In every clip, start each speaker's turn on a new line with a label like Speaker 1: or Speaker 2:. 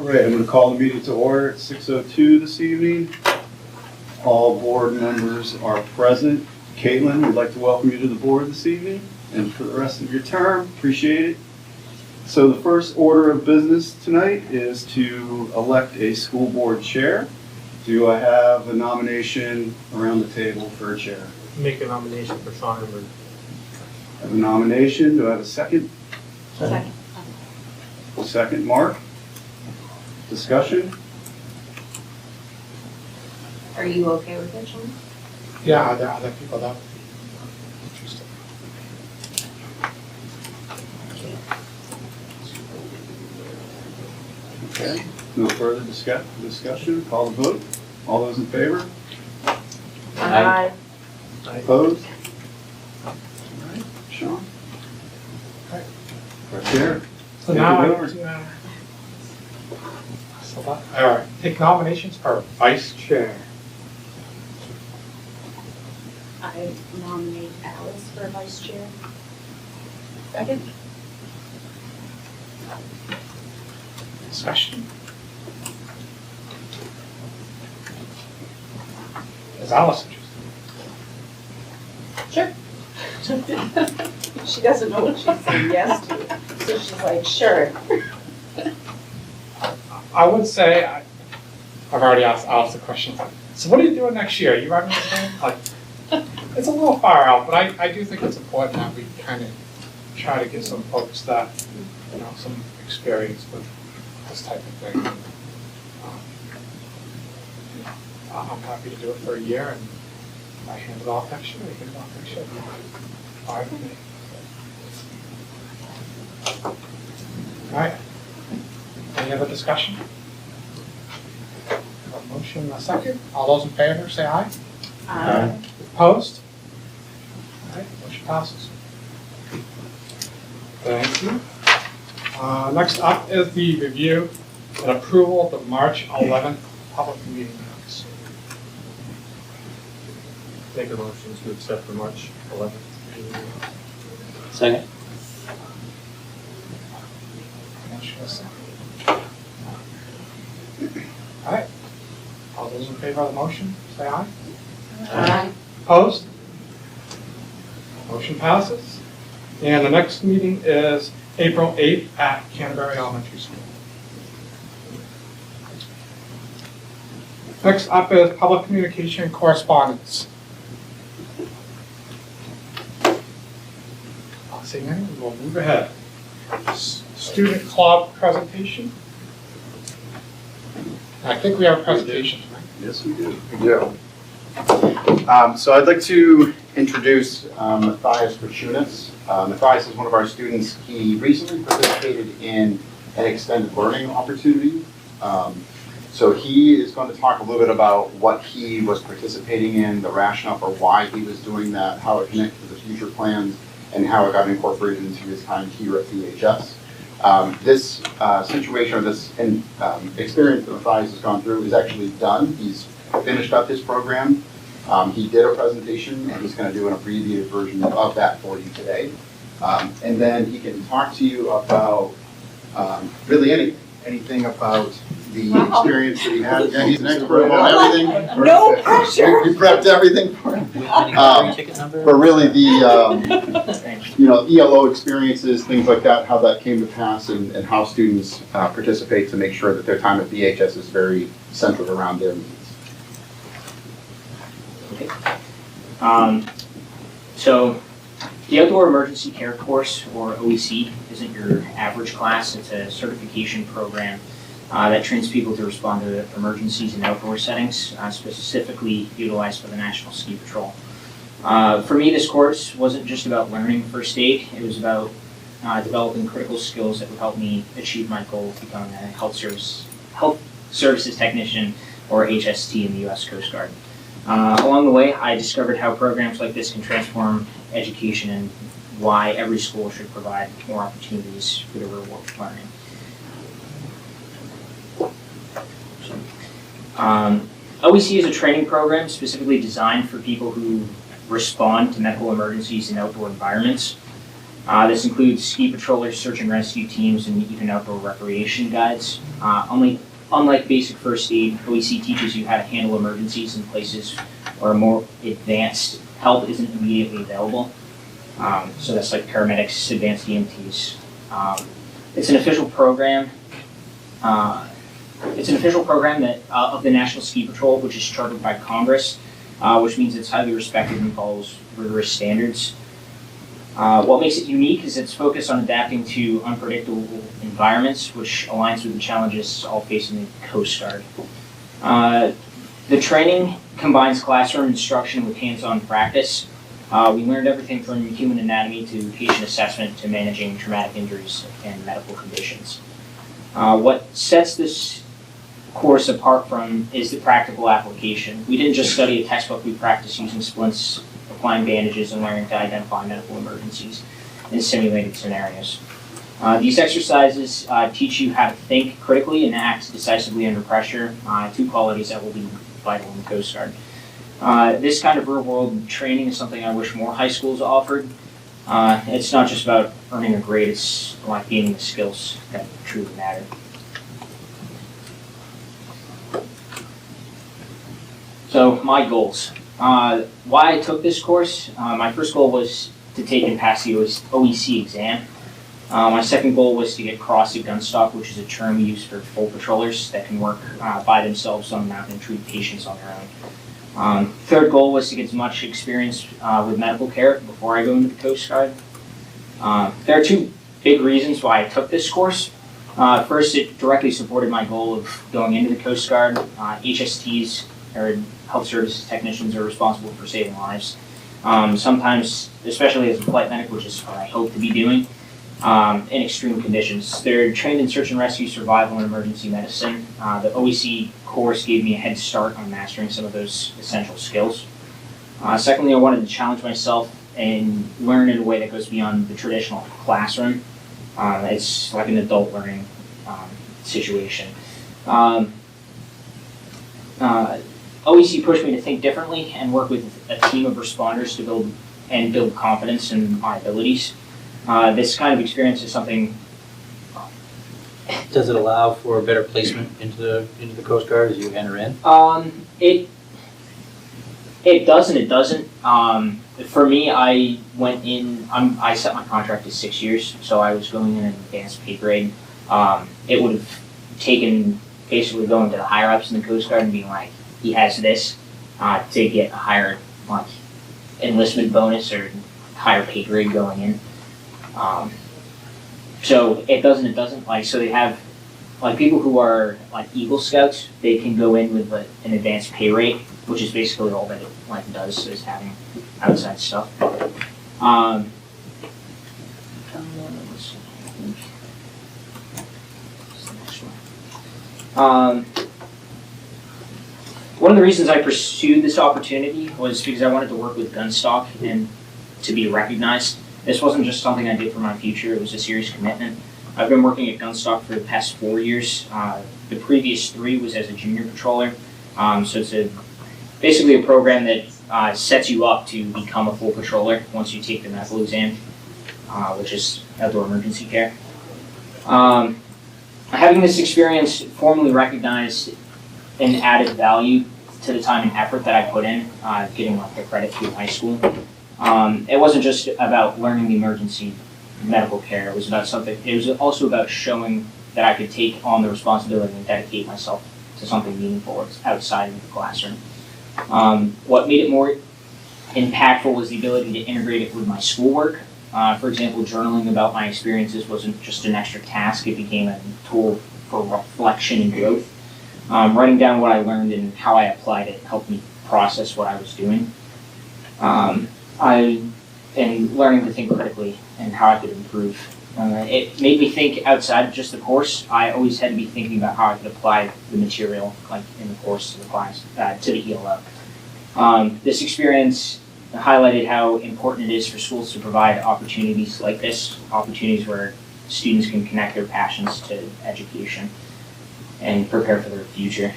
Speaker 1: right, I'm going to call the meeting to order at 6:02 this evening. All board members are present. Caitlin, we'd like to welcome you to the board this evening and for the rest of your term. Appreciate it. So the first order of business tonight is to elect a school board chair. Do I have a nomination around the table for a chair?
Speaker 2: Make a nomination for Sean Edward.
Speaker 1: I have a nomination. Do I have a second?
Speaker 3: Second.
Speaker 1: Second, Mark. Discussion?
Speaker 3: Are you okay with it, Sean?
Speaker 4: Yeah, there are other people that would be interesting.
Speaker 1: Okay. No further discussion? Call the vote. All those in favor?
Speaker 3: Aye.
Speaker 1: Opposed? All right, Sean?
Speaker 4: Okay.
Speaker 1: Our chair.
Speaker 4: So
Speaker 1: Take
Speaker 4: now
Speaker 1: it
Speaker 4: I
Speaker 1: over.
Speaker 4: all right, take nominations for vice chair.
Speaker 3: I nominate Alice for vice chair. Second.
Speaker 4: Discussion. Is Alice interested?
Speaker 3: Sure. She doesn't know what she's saying yes to, so she's like, sure.
Speaker 4: I would say, I've already asked Alice the question, so what are you doing next year? You running anything? Like, it's a little far out, but I do think it's important that we kind of try to get some folks that, you know, some experience with this type of thing. You know, I'm happy to do it for a year, and if I hand it off next year, I hand it off next year. All right with me. All right. Any other discussion? A motion and a second. All those in favor, say aye.
Speaker 3: Aye.
Speaker 4: Opposed? All right, motion passes. Thank you. Next up is the review and approval of the March 11th public meeting minutes.
Speaker 2: Make a motion to accept the March 11th.
Speaker 5: Second.
Speaker 4: Motion and a second. All right. All those in favor of the motion, say aye.
Speaker 3: Aye.
Speaker 4: Opposed? Motion passes. And the next meeting is April 8th at Canterbury Elementary School. Next up is public communication and correspondence. Seeing none, we'll move ahead. Student club presentation. I think we have a presentation, right?
Speaker 1: Yes, we do.
Speaker 6: We do. So I'd like to introduce Matthias Rachunas. Matthias is one of our students. He recently participated in an extended learning opportunity. So he is going to talk a little bit about what he was participating in, the rationale for why he was doing that, how it connected to his future plans, and how it got incorporated into his time here at VHS. This situation, or this experience that Matthias has gone through is actually done. He's finished up his program. He did a presentation, and he's going to do an abbreviated version of that for you today. And then he can talk to you about really anything about the experience that he had. Yeah, he's an expert on everything.
Speaker 3: No pressure.
Speaker 6: We prepped everything for him.
Speaker 5: Ticket number?
Speaker 6: But really the, ELO experiences, things like that, how that came to pass, and how students participate to make sure that their time at VHS is very centered around their needs.
Speaker 5: Okay. So the Outdoor Emergency Care Course, or OEC, isn't your average class. It's a certification program that trains people to respond to emergencies in outdoor settings, specifically utilized by the National Ski Patrol. For me, this course wasn't just about learning first aid. It was about developing critical skills that would help me achieve my goal of becoming a health services technician, or HST, in the U.S. Coast Guard. Along the way, I discovered how programs like this can transform education and why every school should provide more opportunities for the reward of learning. OEC is a training program specifically designed for people who respond to medical emergencies in outdoor environments. This includes ski patrollers, search and rescue teams, and even outdoor recreation guides. Unlike basic first aid, OEC teaches you how to handle emergencies in places where more advanced help isn't immediately available. So that's like paramedics, advanced EMTs. It's an official program. That of the National Ski Patrol, which is chartered by Congress, which means it's highly respected and follows rigorous standards. What makes it unique is its focus on adapting to unpredictable environments, which aligns with the challenges all facing the Coast Guard. The training combines classroom instruction with hands-on practice. We learned everything from human anatomy to patient assessment to managing traumatic injuries and medical conditions. What sets this course apart from is the practical application. We didn't just study a textbook, we practiced using splints, applying bandages, and learning to identify medical emergencies in simulated scenarios. These exercises teach you how to think critically and act decisively under pressure, two qualities that will be vital in the Coast Guard. This kind of real-world training is something I wish more high schools offered. It's not just about earning a grade, it's like gaining the skills that truly matter. So, my goals. Why I took this course, my first goal was to take and pass the OEC exam. My second goal was to get crossed at gunstock, which is a term used for full patrollers that can work by themselves on the mountain and treat patients on their own. Third goal was to get as much experience with medical care before I go into the Coast Guard. There are two big reasons why I took this course. First, it directly supported my goal of going into the Coast Guard. HSTs, or health services technicians, are responsible for saving lives. Sometimes, especially as a flight medic, which is what I hope to be doing, in extreme conditions. They're trained in search and rescue, survival, and emergency medicine. The OEC course gave me a head start on mastering some of those essential skills. Secondly, I wanted to challenge myself and learn in a way that goes beyond the traditional classroom. It's like an adult learning situation. OEC pushed me to think differently and work with a team of responders to build confidence in my abilities. This kind of experience is something.
Speaker 7: Does it allow for a better placement into the Coast Guard as you enter in?
Speaker 5: It does and it doesn't. For me, I went in. I set my contract to 6 years, so I was going in an advanced pay grade. It would have taken basically going to the higher ups in the Coast Guard and being like, he has this, to get a higher like enlistment bonus or higher pay grade going in. So it doesn't. Like, so they have, like, people who are like Eagle Scouts, they can go in with an advanced pay rate, which is basically all that it like does, is having outside stuff. Let's see, I think. What's the next one? One of the reasons I pursued this opportunity was because I wanted to work with gunstock and to be recognized. This wasn't just something I did for my future, it was a serious commitment. I've been working at gunstock for the past 4 years. The previous 3 was as a junior patroller. So it's basically a program that sets you up to become a full patroller once you take the medical exam, which is outdoor emergency care. Having this experience formally recognized an added value to the time and effort that I put in, getting like the credit through high school. It wasn't just about learning the emergency medical care. It was about something. It was also about showing that I could take on the responsibility and dedicate myself to something meaningful outside of the classroom. What made it more impactful was the ability to integrate it with my schoolwork. For example, journaling about my experiences wasn't just an extra task. It became a tool for reflection and growth. Writing down what I learned and how I applied it helped me process what I was doing. And learning to think critically and how I could improve. It made me think outside of just the course. I always had to be thinking about how I could apply the material, like in the course to the class, to the ELO. This experience highlighted how important it is for schools to provide opportunities like this, opportunities where students can connect their passions to education and prepare for their future.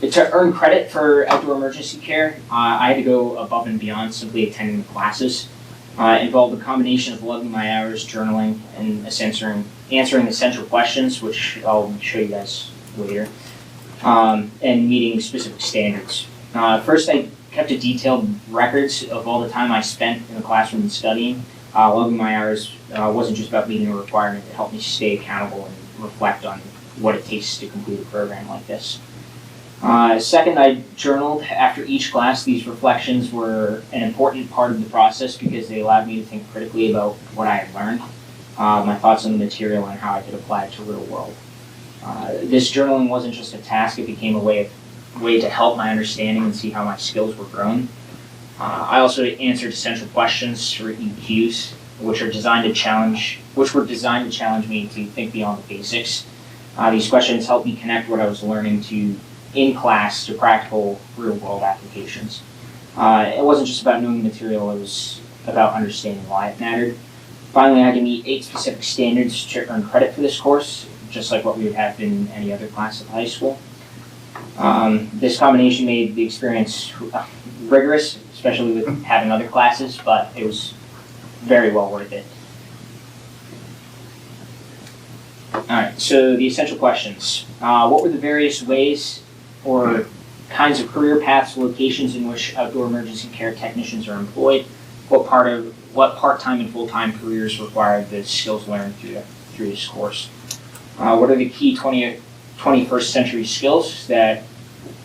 Speaker 5: To earn credit for outdoor emergency care, I had to go above and beyond simply attending the classes. It involved a combination of logging my hours, journaling, and answering essential questions, which I'll show you guys later, and meeting specific standards. First, I kept a detailed records of all the time I spent in the classroom and studying. Logging my hours wasn't just about meeting a requirement, it helped me stay accountable and reflect on what it takes to complete a program like this. Second, I journaled after each class. These reflections were an important part of the process because they allowed me to think critically about what I had learned, my thoughts on the material, and how I could apply it to real world. This journaling wasn't just a task, it became a way to help my understanding and see how my skills were growing. I also answered essential questions for EQs, which were designed to challenge me to think beyond the basics. These questions helped me connect what I was learning in class to practical real-world applications. It wasn't just about knowing the material, it was about understanding why it mattered. Finally, I had to meet 8 specific standards to earn credit for this course, just like what we would have in any other class at high school. This combination made the experience rigorous, especially with having other classes, but it was very well worth it. Alright, so the essential questions. What were the various ways or kinds of career paths, locations in which outdoor emergency care technicians are employed? What part-time and full-time careers require the skills learned through this course? What are the key 21st century skills that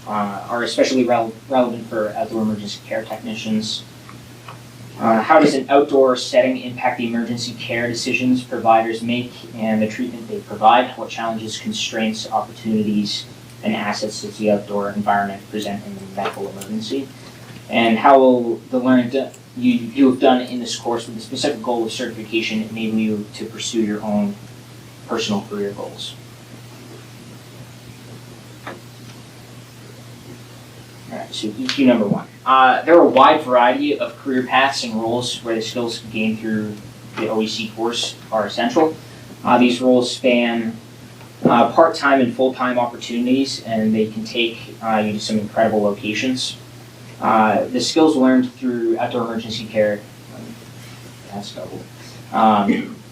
Speaker 5: are especially relevant for outdoor emergency care technicians? How does an outdoor setting impact the emergency care decisions providers make and the treatment they provide? What challenges, constraints, opportunities, and assets does the outdoor environment present in the medical emergency? And how will the learning you have done in this course with the specific goal of certification enable you to pursue your own personal career goals? Alright, so EQ number 1. There are a wide variety of career paths and roles where the skills gained through the OEC course are essential. These roles span part-time and full-time opportunities, and they can take you to some incredible locations. The skills learned through outdoor emergency care, that's double.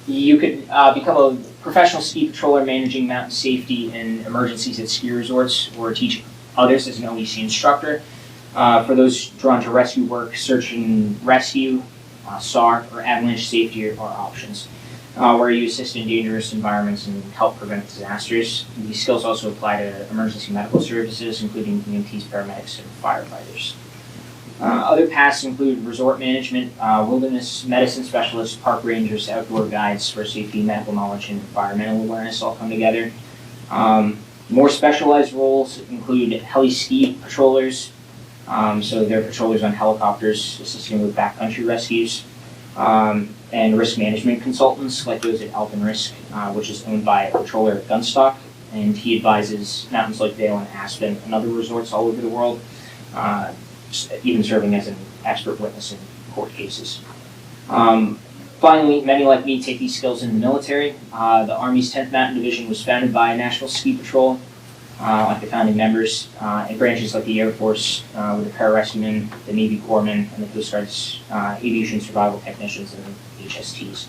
Speaker 5: You could become a professional ski patroller managing mountain safety and emergencies at ski resorts, or teach others as an OEC instructor. For those drawn to rescue work, search and rescue, SAR, or avalanche safety are options, where you assist in dangerous environments and help prevent disasters. These skills also apply to emergency medical services, including EMTs, paramedics, and firefighters. Other paths include resort management, wilderness medicine specialists, park rangers, outdoor guides, where safety, medical knowledge, and environmental awareness all come together. More specialized roles include heli ski patrollers, so they're patrollers on helicopters assisting with backcountry rescues, and risk management consultants like those at Alpine Risk, which is owned by a patroller at Gunstock, and he advises mountains like Vail and Aspen and other resorts all over the world, even serving as an expert witness in court cases. Finally, many like me take these skills in the military. The Army's 10th Mountain Division was founded by National Ski Patrol, like the founding members, and branches like the Air Force with the pararescuemen, the Navy corpsmen, and the Coast Guard's aviation survival technicians and HSTs.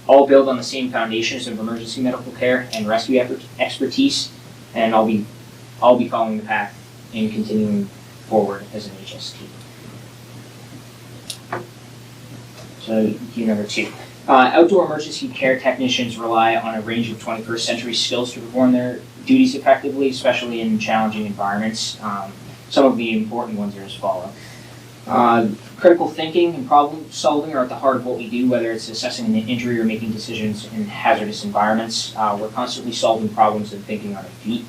Speaker 5: All build on the same foundations of emergency medical care and rescue expertise, and I'll be following the path and continuing forward as an HST. So, key number 2. Outdoor emergency care technicians rely on a range of 21st century skills to perform their duties effectively, especially in challenging environments. Some of the important ones are as follow. Critical thinking and problem solving are at the heart of what we do, whether it's assessing an injury or making decisions in hazardous environments. We're constantly solving problems and thinking on our feet.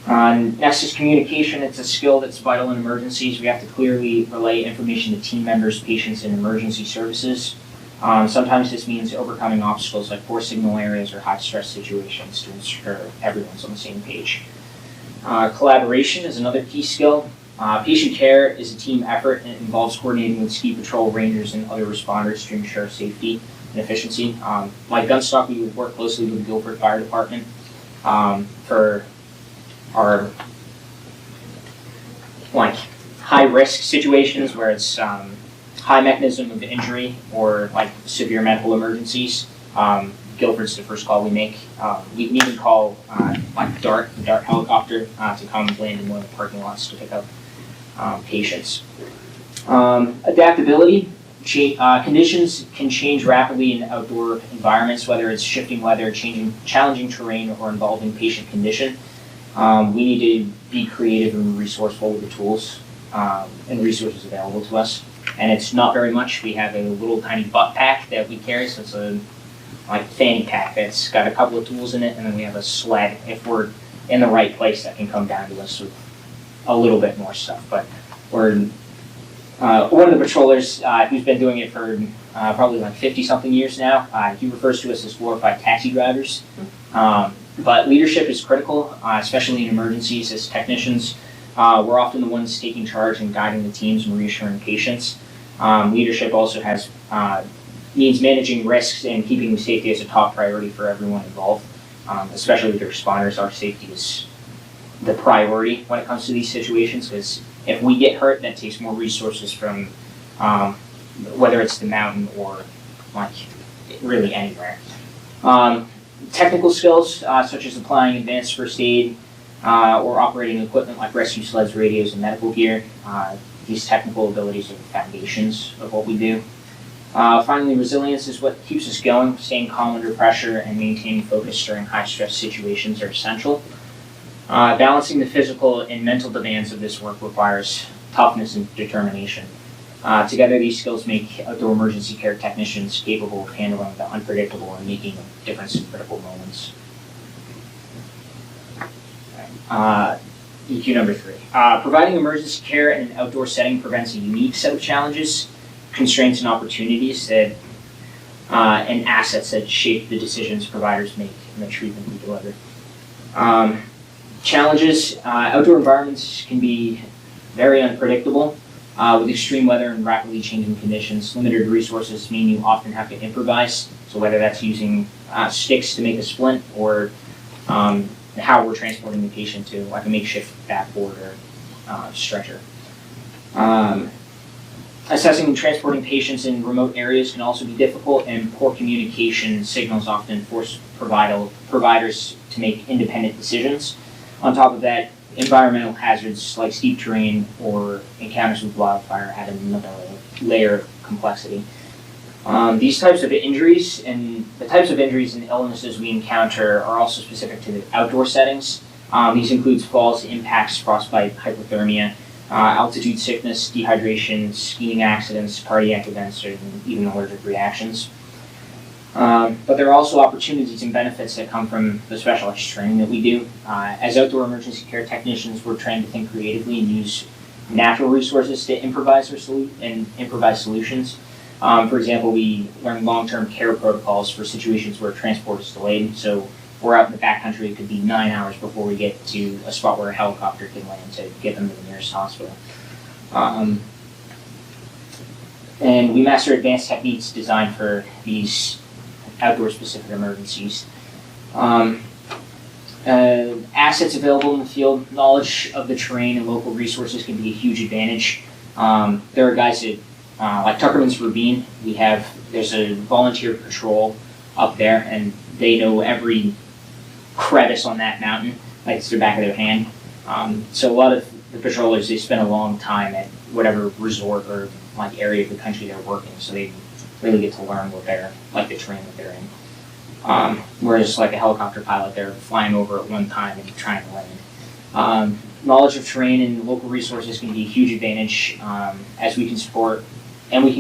Speaker 5: Next is communication. It's a skill that's vital in emergencies. We have to clearly relay information to team members, patients, and emergency services. Sometimes this means overcoming obstacles like poor signal areas or high-stress situations to ensure everyone's on the same page. Collaboration is another key skill. Patient care is a team effort, and it involves coordinating with ski patrol, rangers, and other responders to ensure safety and efficiency. Like Gunstock, we work closely with the Guilford Fire Department for our like high-risk situations where it's high mechanism of injury or like severe medical emergencies. Guilford's the first call we make. We can even call like the DART helicopter to come land in one of the parking lots to pick up patients. Adaptability. Conditions can change rapidly in outdoor environments, whether it's shifting weather, challenging terrain, or involving patient condition. We need to be creative and resourceful with the tools and resources available to us. And it's not very much. We have a little tiny butt pack that we carry, so it's a like fanny pack that's got a couple of tools in it, and then we have a sled if we're in the right place that can come down to us with a little bit more stuff. But we're one of the patrollers who's been doing it for probably like 50-something years now. He refers to us as glorified taxi drivers. But leadership is critical, especially in emergencies. As technicians, we're often the ones taking charge and guiding the teams and reassuring patients. Leadership also means managing risks and keeping safety as a top priority for everyone involved, especially with the responders. Our safety is the priority when it comes to these situations, because if we get hurt, that takes more resources from whether it's the mountain or like really anywhere. Technical skills such as applying advanced first aid or operating equipment like rescue sleds, radios, and medical gear. These technical abilities are the foundations of what we do. Finally, resilience is what keeps us going. Staying calm under pressure and maintaining focus during high-stress situations are essential. Balancing the physical and mental demands of this work requires toughness and determination. Together, these skills make outdoor emergency care technicians capable of handling the unpredictable and making a difference in critical moments. EQ number 3. Providing emergency care in an outdoor setting presents a unique set of challenges, constraints, and opportunities that and assets that shape the decisions providers make and the treatment we deliver. Challenges. Outdoor environments can be very unpredictable with extreme weather and rapidly changing conditions. Limited resources mean you often have to improvise, so whether that's using sticks to make a splint or how we're transporting the patient to like a makeshift backboard or stretcher. Assessing and transporting patients in remote areas can also be difficult, and poor communication signals often force providers to make independent decisions. On top of that, environmental hazards like steep terrain or encounters with wildfire add another layer of complexity. These types of injuries and the types of injuries and illnesses we encounter are also specific to the outdoor settings. These include falls, impacts, frostbite, hypothermia, altitude sickness, dehydration, skiing accidents, cardiac events, and even allergic reactions. But there are also opportunities and benefits that come from the specialized training that we do. As outdoor emergency care technicians, we're trained to think creatively and use natural resources to improvise solutions. For example, we learn long-term care protocols for situations where transport is delayed. So we're out in the backcountry, it could be 9 hours before we get to a spot where a helicopter can land to get them to the nearest hospital. And we master advanced techniques designed for these outdoor specific emergencies. Assets available in the field, knowledge of the terrain and local resources can be a huge advantage. There are guys that, like Tuckerman's Ravine, there's a volunteer patrol up there, and they know every crevice on that mountain like it's the back of their hand. So a lot of the patrollers, they spend a long time at whatever resort or like area of the country they're working, so they really get to learn what they're like the terrain that they're in. Whereas like a helicopter pilot, they're flying over at one time and trying to land. Knowledge of terrain and local resources can be a huge advantage as we can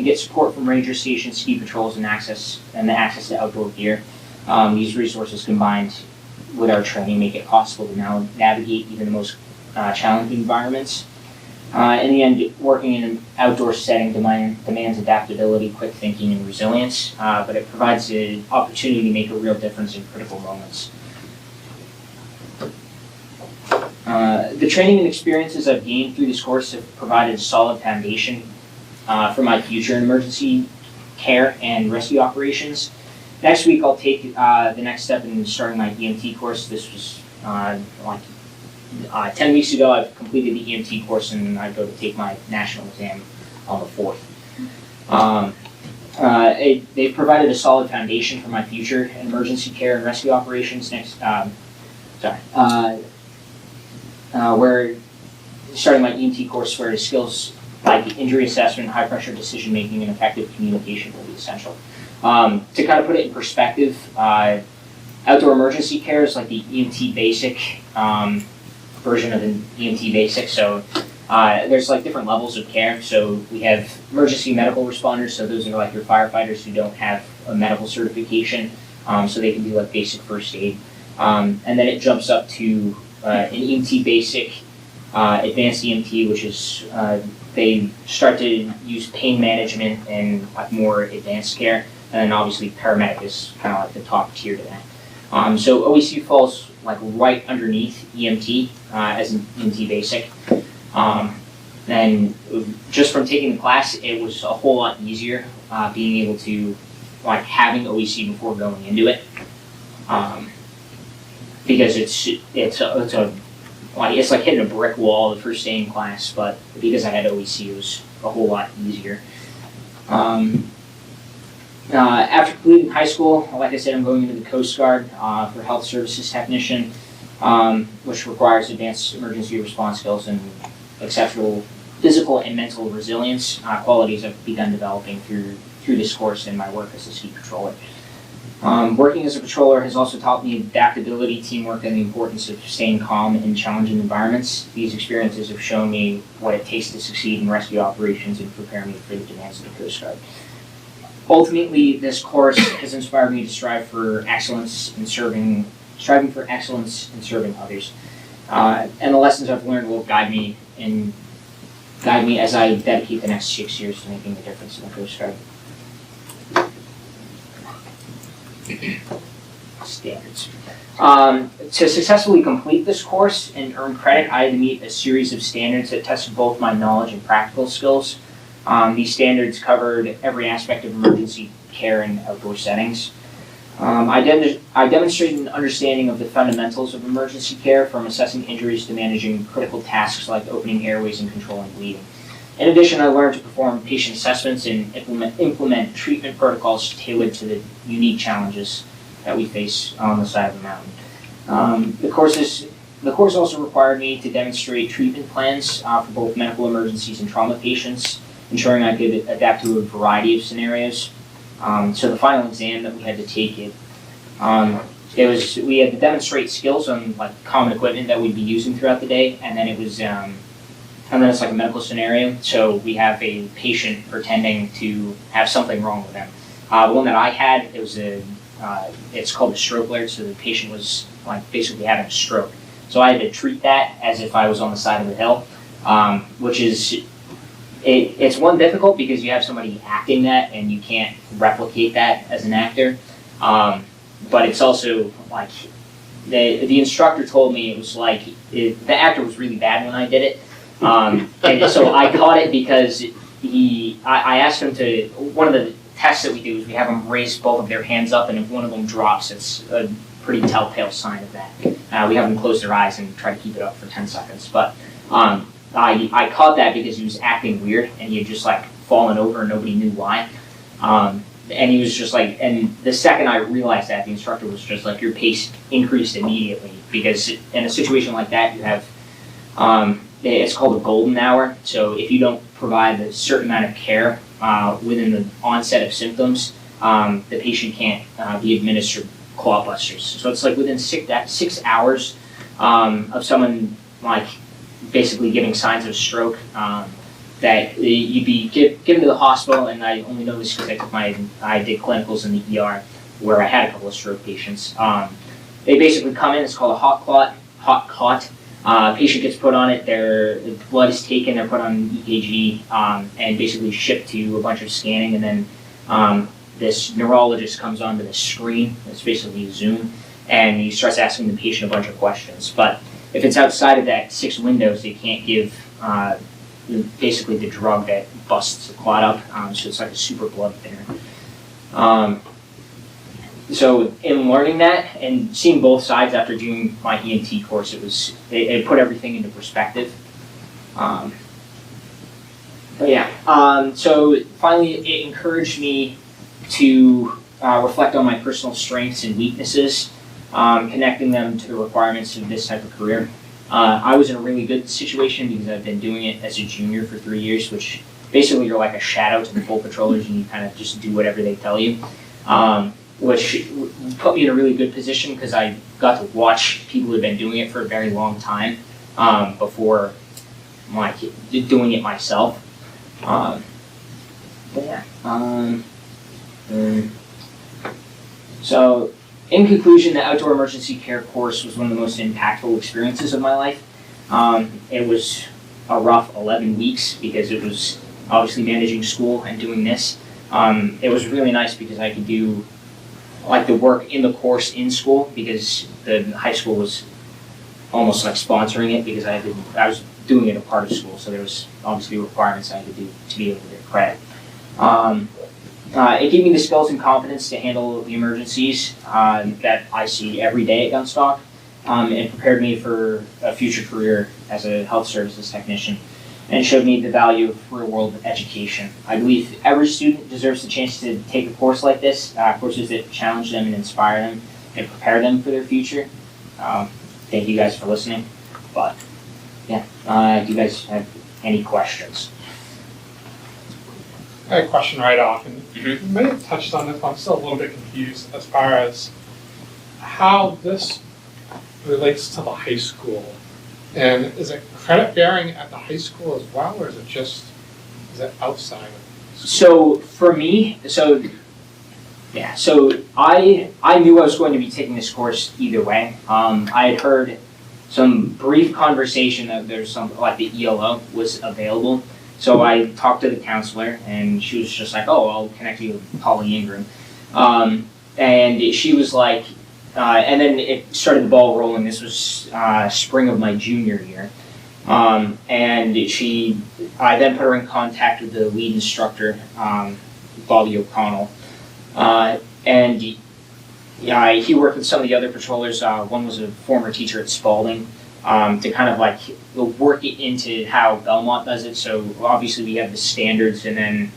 Speaker 5: get support from ranger stations, ski patrols, and access to outdoor gear. These resources combined with our training make it possible to now navigate even the most challenging environments. In the end, working in an outdoor setting demands adaptability, quick thinking, and resilience, but it provides an opportunity to make a real difference in critical moments. The training and experiences I've gained through this course have provided a solid foundation for my future in emergency care and rescue operations. Next week, I'll take the next step in starting my EMT course. This was like 10 weeks ago, I've completed the EMT course, and I go to take my national exam on the 4th. They've provided a solid foundation for my future in emergency care and rescue operations where starting my EMT course where skills like injury assessment, high pressure decision making, and effective communication will be essential. To kind of put it in perspective, outdoor emergency care is like the EMT basic version of an EMT basic. So there's like different levels of care. So we have emergency medical responders. So those are like your firefighters who don't have a medical certification. So they can do like basic first aid. And then it jumps up to an EMT basic, advanced EMT, which is they start to use pain management and like more advanced care. And then obviously paramedic is kind of like the top tier to that. So OEC falls like right underneath EMT as an EMT basic. And just from taking the class, it was a whole lot easier being able to like having OEC before going into it. Because it's like hitting a brick wall the first day in class, but because I had OEC, it was a whole lot easier. After completing high school, like I said, I'm going into the Coast Guard for health services technician, which requires advanced emergency response skills and exceptional physical and mental resilience, qualities I've begun developing through this course and my work as a sea patroller. Working as a patroller has also taught me adaptability, teamwork, and the importance of staying calm in challenging environments. These experiences have shown me what it takes to succeed in rescue operations and prepare me for the demands of the Coast Guard. Ultimately, this course has inspired me to strive for excellence in serving others. And the lessons I've learned will guide me as I dedicate the next 6 years to making a difference in the Coast Guard. Standards. To successfully complete this course and earn credit, I had to meet a series of standards that tested both my knowledge and practical skills. These standards covered every aspect of emergency care in outdoor settings. I demonstrated an understanding of the fundamentals of emergency care, from assessing injuries to managing critical tasks like opening airways and controlling bleeding. In addition, I learned to perform patient assessments and implement treatment protocols tailored to the unique challenges that we face on the side of the mountain. The course also required me to demonstrate treatment plans for both medical emergencies and trauma patients, ensuring I could adapt to a variety of scenarios. So the final exam that we had to take, we had to demonstrate skills on like common equipment that we'd be using throughout the day, and then it's like a medical scenario. So we have a patient pretending to have something wrong with them. The one that I had, it's called a stroke alert. So the patient was like basically having a stroke. So I had to treat that as if I was on the side of the hill, which is. It's one difficult because you have somebody acting that and you can't replicate that as an actor. But it's also like the instructor told me it was like the actor was really bad when I did it. And so I caught it because I asked him to, one of the tests that we do is we have them raise both of their hands up, and if one of them drops, it's a pretty telltale sign of that. We have them close their eyes and try to keep it up for 10 seconds. But I caught that because he was acting weird and he had just like fallen over and nobody knew why. And he was just like, and the second I realized that, the instructor was just like, your pace increased immediately, because in a situation like that you have, it's called a golden hour. So if you don't provide a certain amount of care within the onset of symptoms, the patient can't be administered clot busters. So it's like within 6 hours of someone like basically giving signs of stroke, that you'd be given to the hospital. And I only know this because I did clinicals in the ER where I had a couple of stroke patients. They basically come in, it's called a hot cot. Patient gets put on it, their blood is taken, they're put on EKG, and basically shipped to a bunch of scanning, and then this neurologist comes onto the screen, it's basically Zoom, and he starts asking the patient a bunch of questions. But if it's outside of that 6 windows, they can't give basically the drug that busts the clot up, so it's like a super blood thinner. So in learning that and seeing both sides after doing my ENT course, it put everything into perspective. But yeah, so finally it encouraged me to reflect on my personal strengths and weaknesses, connecting them to the requirements of this type of career. I was in a really good situation because I've been doing it as a junior for 3 years, which basically you're like a shadow to the full patrollers and you kind of just do whatever they tell you, which put me in a really good position because I got to watch people who had been doing it for a very long time before doing it myself. But yeah. So, in conclusion, the outdoor emergency care course was one of the most impactful experiences of my life. It was a rough 11 weeks because it was obviously managing school and doing this. It was really nice because I could do like the work in the course in school because the high school was almost like sponsoring it because I was doing it a part of school, so there was obviously requirements I had to do to be able to get credit. It gave me the skills and confidence to handle the emergencies that I see every day at Gunstock, and prepared me for a future career as a health services technician, and showed me the value of real-world education. I believe every student deserves the chance to take a course like this, courses that challenge them and inspire them and prepare them for their future. Thank you guys for listening, but yeah, do you guys have any questions?
Speaker 4: I had a question right off, and
Speaker 5: Mm-hmm.
Speaker 4: you may have touched on this, but I'm still a little bit confused as far as how this relates to the high school. And is it credit bearing at the high school as well, or is it outside of school?
Speaker 5: So for me, I knew I was going to be taking this course either way. I had heard some brief conversation that there's some, like the ELO was available. So I talked to the counselor and she was just like, oh, I'll connect you with Holly Ingram. And she was like, and then it started the ball rolling. This was spring of my junior year. And I then put her in contact with the lead instructor, Bobby O'Connell. And he worked with some of the other patrollers. One was a former teacher at Spalding, to kind of like work it into how Belmont does it. So obviously we have the standards, and then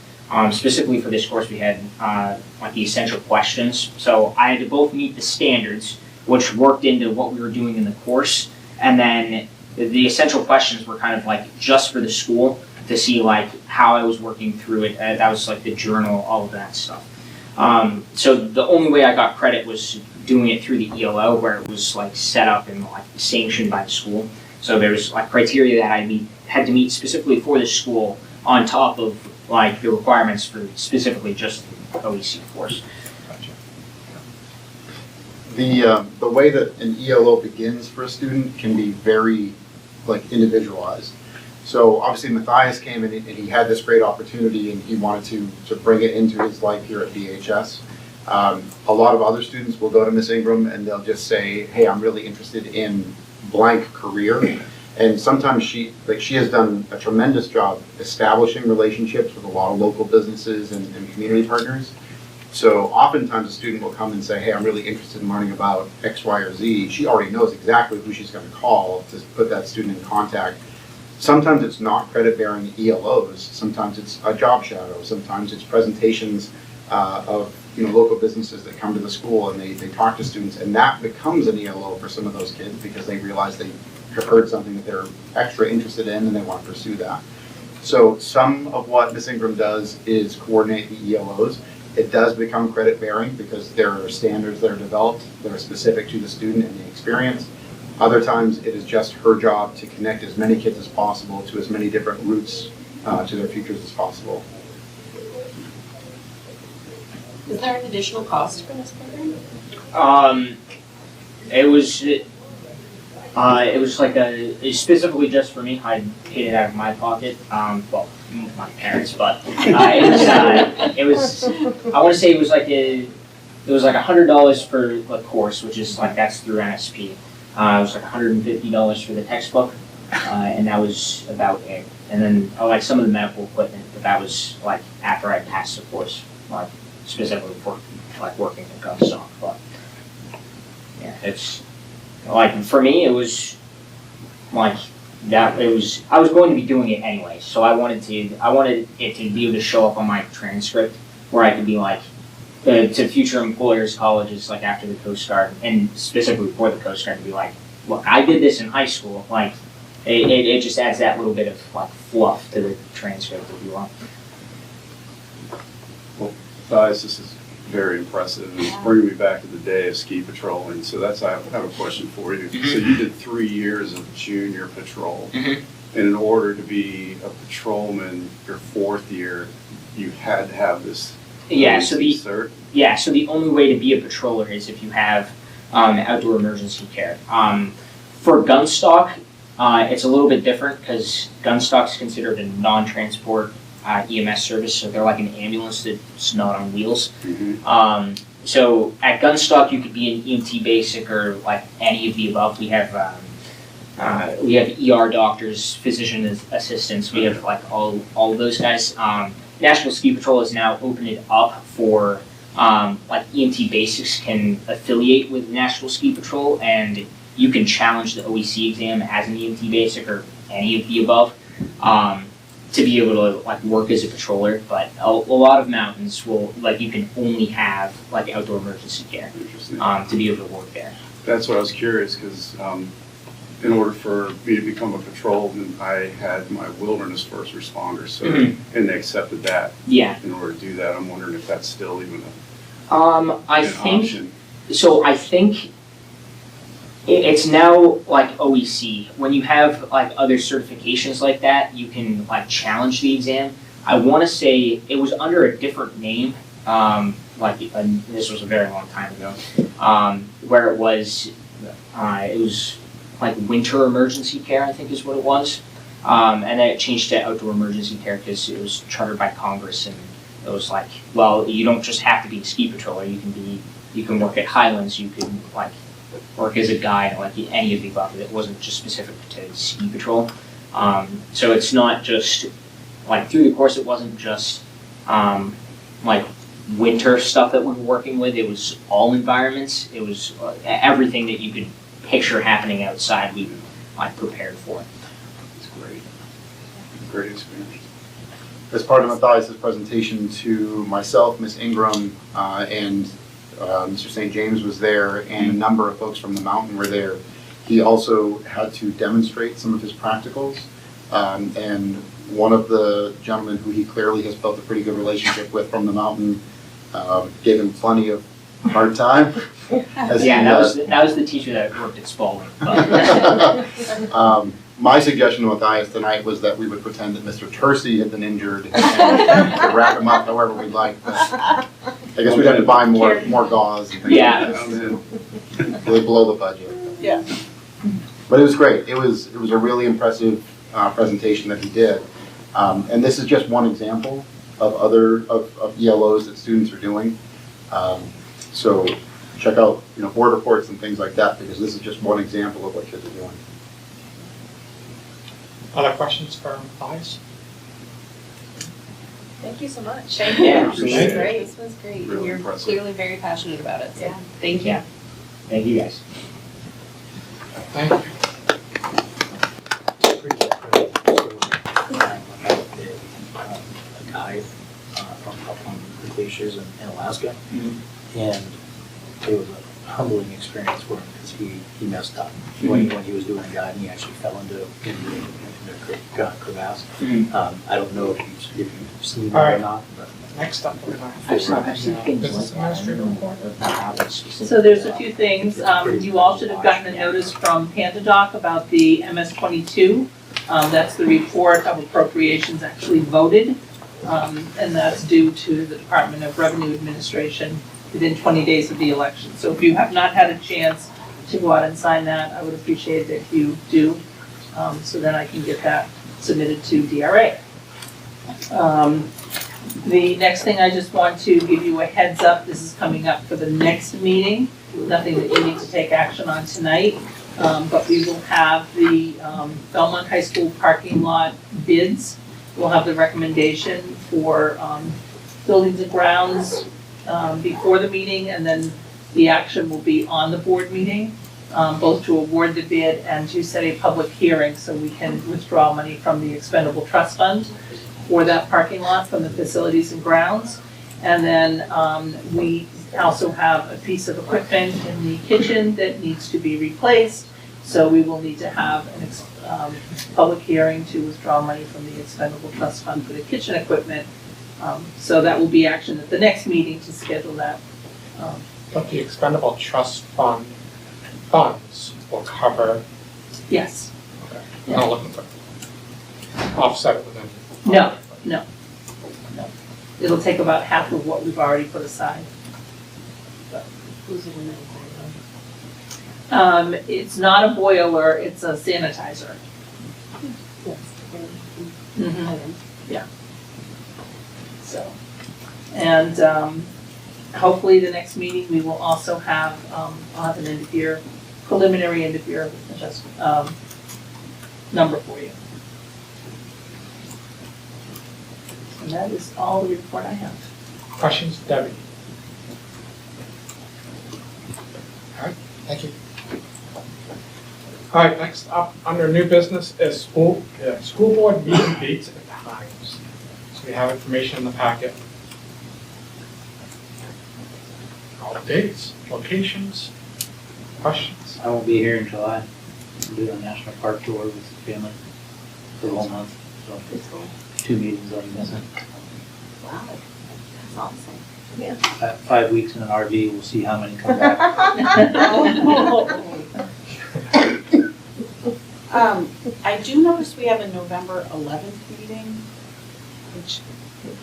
Speaker 5: specifically for this course we had like the essential questions. So I had to both meet the standards, which worked into what we were doing in the course, and then the essential questions were kind of like just for the school to see like how I was working through it. That was like the journal, all of that stuff. So the only way I got credit was doing it through the ELO, where it was like set up and like sanctioned by the school. So there's like criteria that I had to meet specifically for the school on top of like the requirements for specifically just the OEC course.
Speaker 4: Gotcha.
Speaker 6: The way that an ELO begins for a student can be very like individualized. So obviously Matthias came in and he had this great opportunity and he wanted to bring it into his life here at BHS. A lot of other students will go to Miss Ingram and they'll just say, hey, I'm really interested in blank career. And sometimes she has done a tremendous job establishing relationships with a lot of local businesses and community partners. So oftentimes a student will come and say, hey, I'm really interested in learning about X, Y, or Z. She already knows exactly who she's going to call to put that student in contact. Sometimes it's not credit-bearing ELOs. Sometimes it's a job shadow. Sometimes it's presentations of local businesses that come to the school and they talk to students, and that becomes an ELO for some of those kids because they realize they have heard something that they're extra interested in and they want to pursue that. So some of what Miss Ingram does is coordinate the ELOs. It does become credit-bearing because there are standards that are developed that are specific to the student and the experience. Other times it is just her job to connect as many kids as possible to as many different routes to their futures as possible.
Speaker 3: Is there an additional cost for this program?
Speaker 5: It was like specifically just for me. I paid it out of my pocket. Well, my parents, but it was. I want to say it was like $100 for the course, which is like that's through NSP. It was like $150 for the textbook, and that was about it. And then like some of the medical equipment, but that was like after I passed the course. Like, specifically for like working in gunstock, but yeah, it's like for me it was like that. It was I was going to be doing it anyway, so I wanted it to be able to show up on my transcript where I could be like to future employers, colleges, like after the Coast Guard, and specifically for the Coast Guard, to be like, look, I did this in high school. Like, it just adds that little bit of like fluff to the transcript, if you want.
Speaker 1: Well, guys, this is very impressive. It's bringing me back to the day of ski patrolling. So I have a question for you.
Speaker 5: Mm-hmm.
Speaker 1: So you did 3 years of junior patrol.
Speaker 5: Mm-hmm.
Speaker 1: And in order to be a patrolman your 4th year, you had to have this
Speaker 5: Yeah, so the
Speaker 1: cert?
Speaker 5: so the only way to be a patroller is if you have outdoor emergency care. For gunstock, it's a little bit different because gunstock is considered a non-transport EMS service, so they're like an ambulance that's not on wheels.
Speaker 1: Mm-hmm.
Speaker 5: So at gunstock, you could be an EMT basic or like any of the above. We have ER doctors, physician assistants. We have like all of those guys. National Ski Patrol has now opened it up for like EMT basics can affiliate with National Ski Patrol, and you can challenge the OEC exam as an EMT basic or any of the above to be able to like work as a patroller. But a lot of mountains will like you can only have like outdoor emergency care
Speaker 1: Interesting.
Speaker 5: to be able to work there.
Speaker 1: That's what I was curious, because in order for me to become a patrolman, I had my wilderness first responder, so and they accepted that.
Speaker 5: Yeah.
Speaker 1: In order to do that, I'm wondering if that's still even
Speaker 5: I
Speaker 1: an
Speaker 5: think
Speaker 1: option.
Speaker 5: so. I think it's now like OEC. When you have like other certifications like that, you can like challenge the exam. I want to say it was under a different name. This was a very long time ago, where it was like winter emergency care, I think is what it was. And then it changed to outdoor emergency care because it was chartered by Congress, and it was like, well, you don't just have to be a ski patroller. You can work at Highlands. You can like work as a guide, like any of the above. It wasn't just specific to ski patrol. So it's not just like through the course. It wasn't just like winter stuff that we were working with. It was all environments. It was everything that you could picture happening outside. We like prepared for it.
Speaker 1: It's great. Great experience.
Speaker 6: As part of Matthias' presentation to myself, Ms. Ingram, and Mr. St. James was there, and a number of folks from the mountain were there. He also had to demonstrate some of his practicals, and one of the gentlemen who he clearly has built a pretty good relationship with from the mountain gave him plenty of hard time.
Speaker 5: That was the teacher that worked at Spalding. But.
Speaker 6: My suggestion to Matthias tonight was that we would pretend that Mr. Tercey had been injured and to wrap him up however we'd like. But I guess we'd have to buy more gauze and things
Speaker 5: Yeah.
Speaker 6: like that. Really blow the budget.
Speaker 3: Yeah.
Speaker 6: But it was great. It was a really impressive presentation that he did. And this is just one example of other of ELOs that students are doing. So check out board reports and things like that, because this is just one example of what kids are doing.
Speaker 4: Other questions for Matthias?
Speaker 3: Thank you so much.
Speaker 8: Thank
Speaker 5: Yeah,
Speaker 8: you.
Speaker 1: appreciate
Speaker 8: This was
Speaker 1: it.
Speaker 8: great. This was great.
Speaker 1: Really
Speaker 8: You're
Speaker 1: impressive.
Speaker 8: clearly very passionate about it. So
Speaker 3: Yeah.
Speaker 8: thank you.
Speaker 5: Yeah. Thank you guys.
Speaker 4: Thank you.
Speaker 7: A guide up on the glaciers in Alaska, and it was a humbling experience for him because he messed up when he was doing a guide, and he actually fell into a crevasse. I don't know if you've seen that or not, but
Speaker 4: Next up, we're gonna
Speaker 5: I've seen things
Speaker 4: business
Speaker 5: like that.
Speaker 4: administrator report.
Speaker 9: So there's a few things. You all should have gotten a notice from PandaDoc about the MS-22. That's the report of appropriations actually voted, and that's due to the Department of Revenue Administration within 20 days of the election. So if you have not had a chance to go out and sign that, I would appreciate it if you do, so then I can get that submitted to DRA. The next thing, I just want to give you a heads up, this is coming up for the next meeting, nothing that you need to take action on tonight, but we will have the Belmont High School parking lot bids. We'll have the recommendation for buildings and grounds before the meeting, and then the action will be on the board meeting, both to award the bid and to set a public hearing so we can withdraw money from the expendable trust fund for that parking lot from the facilities and grounds. And then we also have a piece of equipment in the kitchen that needs to be replaced. So we will need to have an public hearing to withdraw money from the expendable trust fund for the kitchen equipment. So that will be action at the next meeting to schedule that.
Speaker 4: But the expendable trust fund funds will cover,
Speaker 9: Yes.
Speaker 4: okay, I'm not looking for offset it with any.
Speaker 9: No. It'll take about half of what we've already put aside.
Speaker 8: Who's it in
Speaker 9: It's not a boiler, it's a sanitizer. So, and hopefully the next meeting, we will also have, I'll have an end of year, preliminary end of year number for you. And that is all the report I have.
Speaker 4: Questions, Debbie? All right, thank you. All right, next up, under new business is school board meeting dates and times. So we have information in the packet. All the dates, locations, questions.
Speaker 7: I won't be here in July. I'm doing a national park tour with the family for the whole month, so 2 meetings I'll be missing.
Speaker 8: Wow, that's awesome.
Speaker 7: 5 weeks in an RV, we'll see how many come back.
Speaker 3: I do notice we have a November 11th meeting, which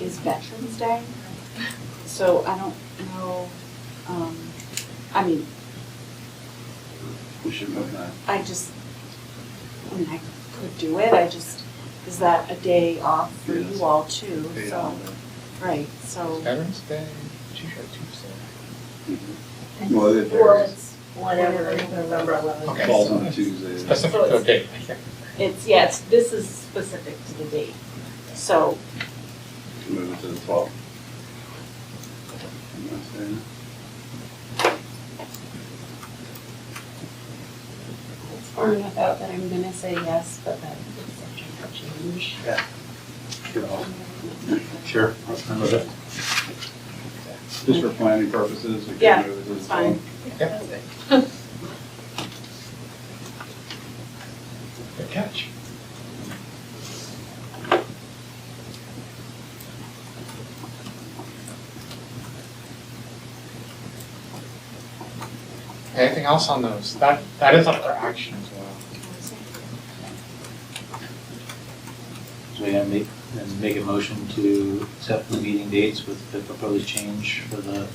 Speaker 3: is Veterans Day. So I don't know, I mean,
Speaker 1: We should move that.
Speaker 3: I mean, I could do it, is that a day off for
Speaker 1: Yes.
Speaker 3: you all too?
Speaker 1: Paid
Speaker 3: So,
Speaker 1: holiday.
Speaker 3: right, so.
Speaker 4: Veterans Day, Tuesday.
Speaker 1: Well, it
Speaker 8: Well,
Speaker 1: varies.
Speaker 8: it's whatever, November 11th.
Speaker 4: Okay.
Speaker 1: Falls on a Tuesday.
Speaker 4: Specific to a date.
Speaker 3: This is specific to the date, so.
Speaker 1: Move it to the 12th.
Speaker 8: It's far enough out that I'm gonna say yes, but that is subject to change.
Speaker 7: Sure, I'll spend with it.
Speaker 1: Just for planning purposes, we
Speaker 3: Yeah,
Speaker 1: can move it to the
Speaker 3: it's fine.
Speaker 1: 12th.
Speaker 4: Good catch. Anything else on those? That is up for action as well.
Speaker 7: So we're gonna make a motion to accept the meeting dates with the proposed change for the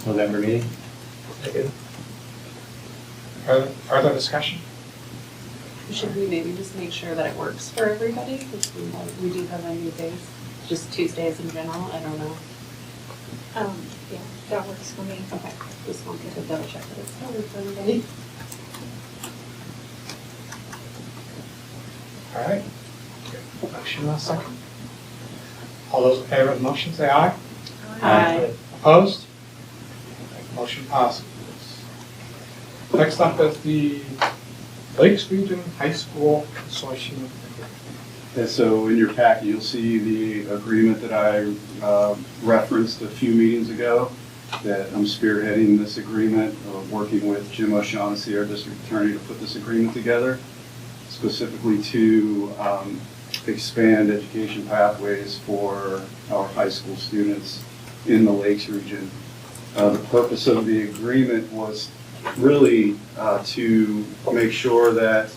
Speaker 7: November meeting.
Speaker 4: Further discussion?
Speaker 8: Should we maybe just make sure that it works for everybody? Because we do have a new days, just Tuesdays in general, I don't know.
Speaker 3: Yeah, that works for me.
Speaker 8: Okay, just wanted to double check that it's covered for everybody.
Speaker 4: All right. Motion in a second. All those in favor of the motion say aye.
Speaker 3: Aye.
Speaker 4: Opposed? Motion passes. Next up is the Lakes Region High School Consortium.
Speaker 1: And so in your packet, you'll see the agreement that I referenced a few meetings ago, that I'm spearheading this agreement, working with Jim O'Shaughnessy, our district attorney, to put this agreement together, specifically to expand education pathways for our high school students in the Lakes region. The purpose of the agreement was really to make sure that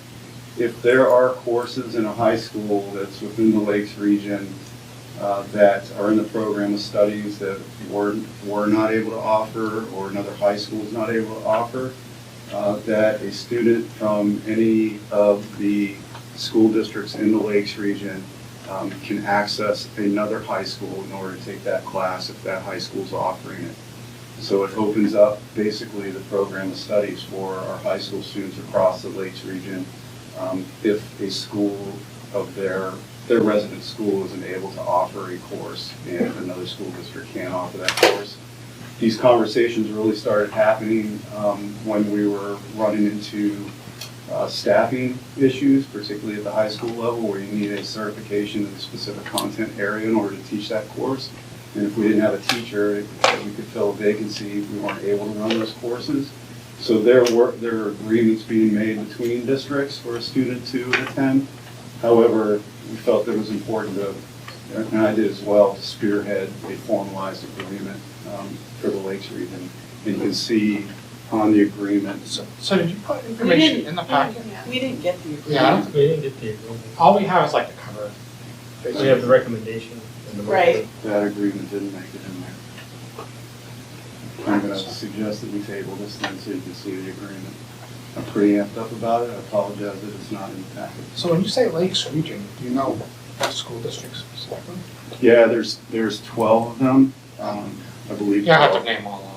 Speaker 1: if there are courses in a high school that's within the Lakes region that are in the program of studies that we're not able to offer, or another high school is not able to offer, that a student from any of the school districts in the Lakes region can access another high school in order to take that class if that high school is offering it. So it opens up basically the program of studies for our high school students across the Lakes region. If a school of their resident school isn't able to offer a course and another school district can't offer that course, these conversations really started happening when we were running into staffing issues, particularly at the high school level, where you need a certification in a specific content area in order to teach that course. And if we didn't have a teacher that we could fill a vacancy, we weren't able to run those courses. So there are agreements being made between districts for a student to attend. However, we felt that it was important to, and I did as well, to spearhead a formalized agreement for the Lakes region. And you can see on the agreement.
Speaker 4: So did you put information in the packet?
Speaker 3: We didn't get the agreement.
Speaker 4: Yeah, I don't think,
Speaker 2: We didn't get the agreement.
Speaker 4: all we have is like the cover.
Speaker 2: We have the recommendation and the.
Speaker 3: Right.
Speaker 1: That agreement didn't make it in there. I'm going to suggest that we table this then so you can see the agreement. I'm pretty amped up about it. I apologize that it's not in the packet.
Speaker 4: So when you say Lakes Region, do you know what school districts specifically?
Speaker 1: Yeah, there's 12 of them, I believe.
Speaker 4: Yeah, I have to
Speaker 1: 12.
Speaker 4: name all of them.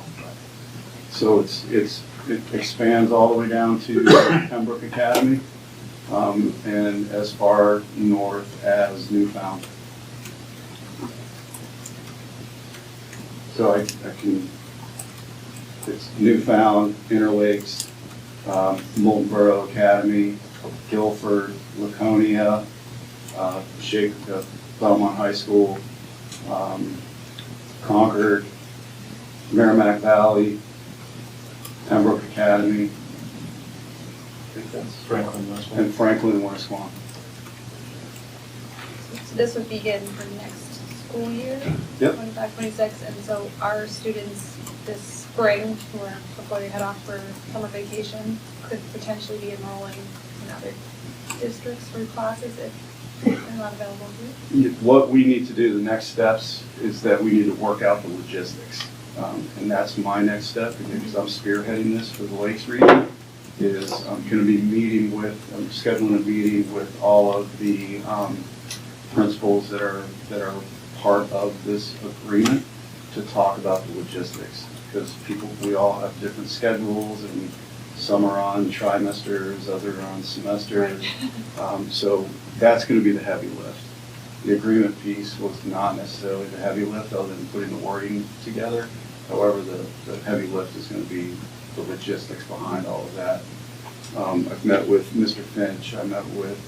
Speaker 1: So it expands all the way down to Pembroke Academy, and as far north as Newfound. So I can, it's Newfound, Interlakes, Molten Borough Academy, Guilford, Laconia, Belmont High School, Concord, Merrimack Valley, Pembroke Academy, I think that's
Speaker 7: Franklin, West Point.
Speaker 1: and Franklin and West Swan.
Speaker 10: So this would begin for next school year?
Speaker 1: Yep.
Speaker 10: 25, 26, and so our students this spring, who are before they head off for summer vacation, could potentially be enrolling in other districts for classes if they're not available here?
Speaker 1: What we need to do, the next steps, is that we need to work out the logistics. And that's my next step, because I'm spearheading this for the Lakes region, is I'm going to be I'm scheduling a meeting with all of the principals that are part of this agreement to talk about the logistics. Because we all have different schedules, and some are on trimesters, others are on semesters. So that's going to be the heavy lift. The agreement piece was not necessarily the heavy lift, other than putting the wording together. However, the heavy lift is going to be the logistics behind all of that. I've met with Mr. Finch, I met with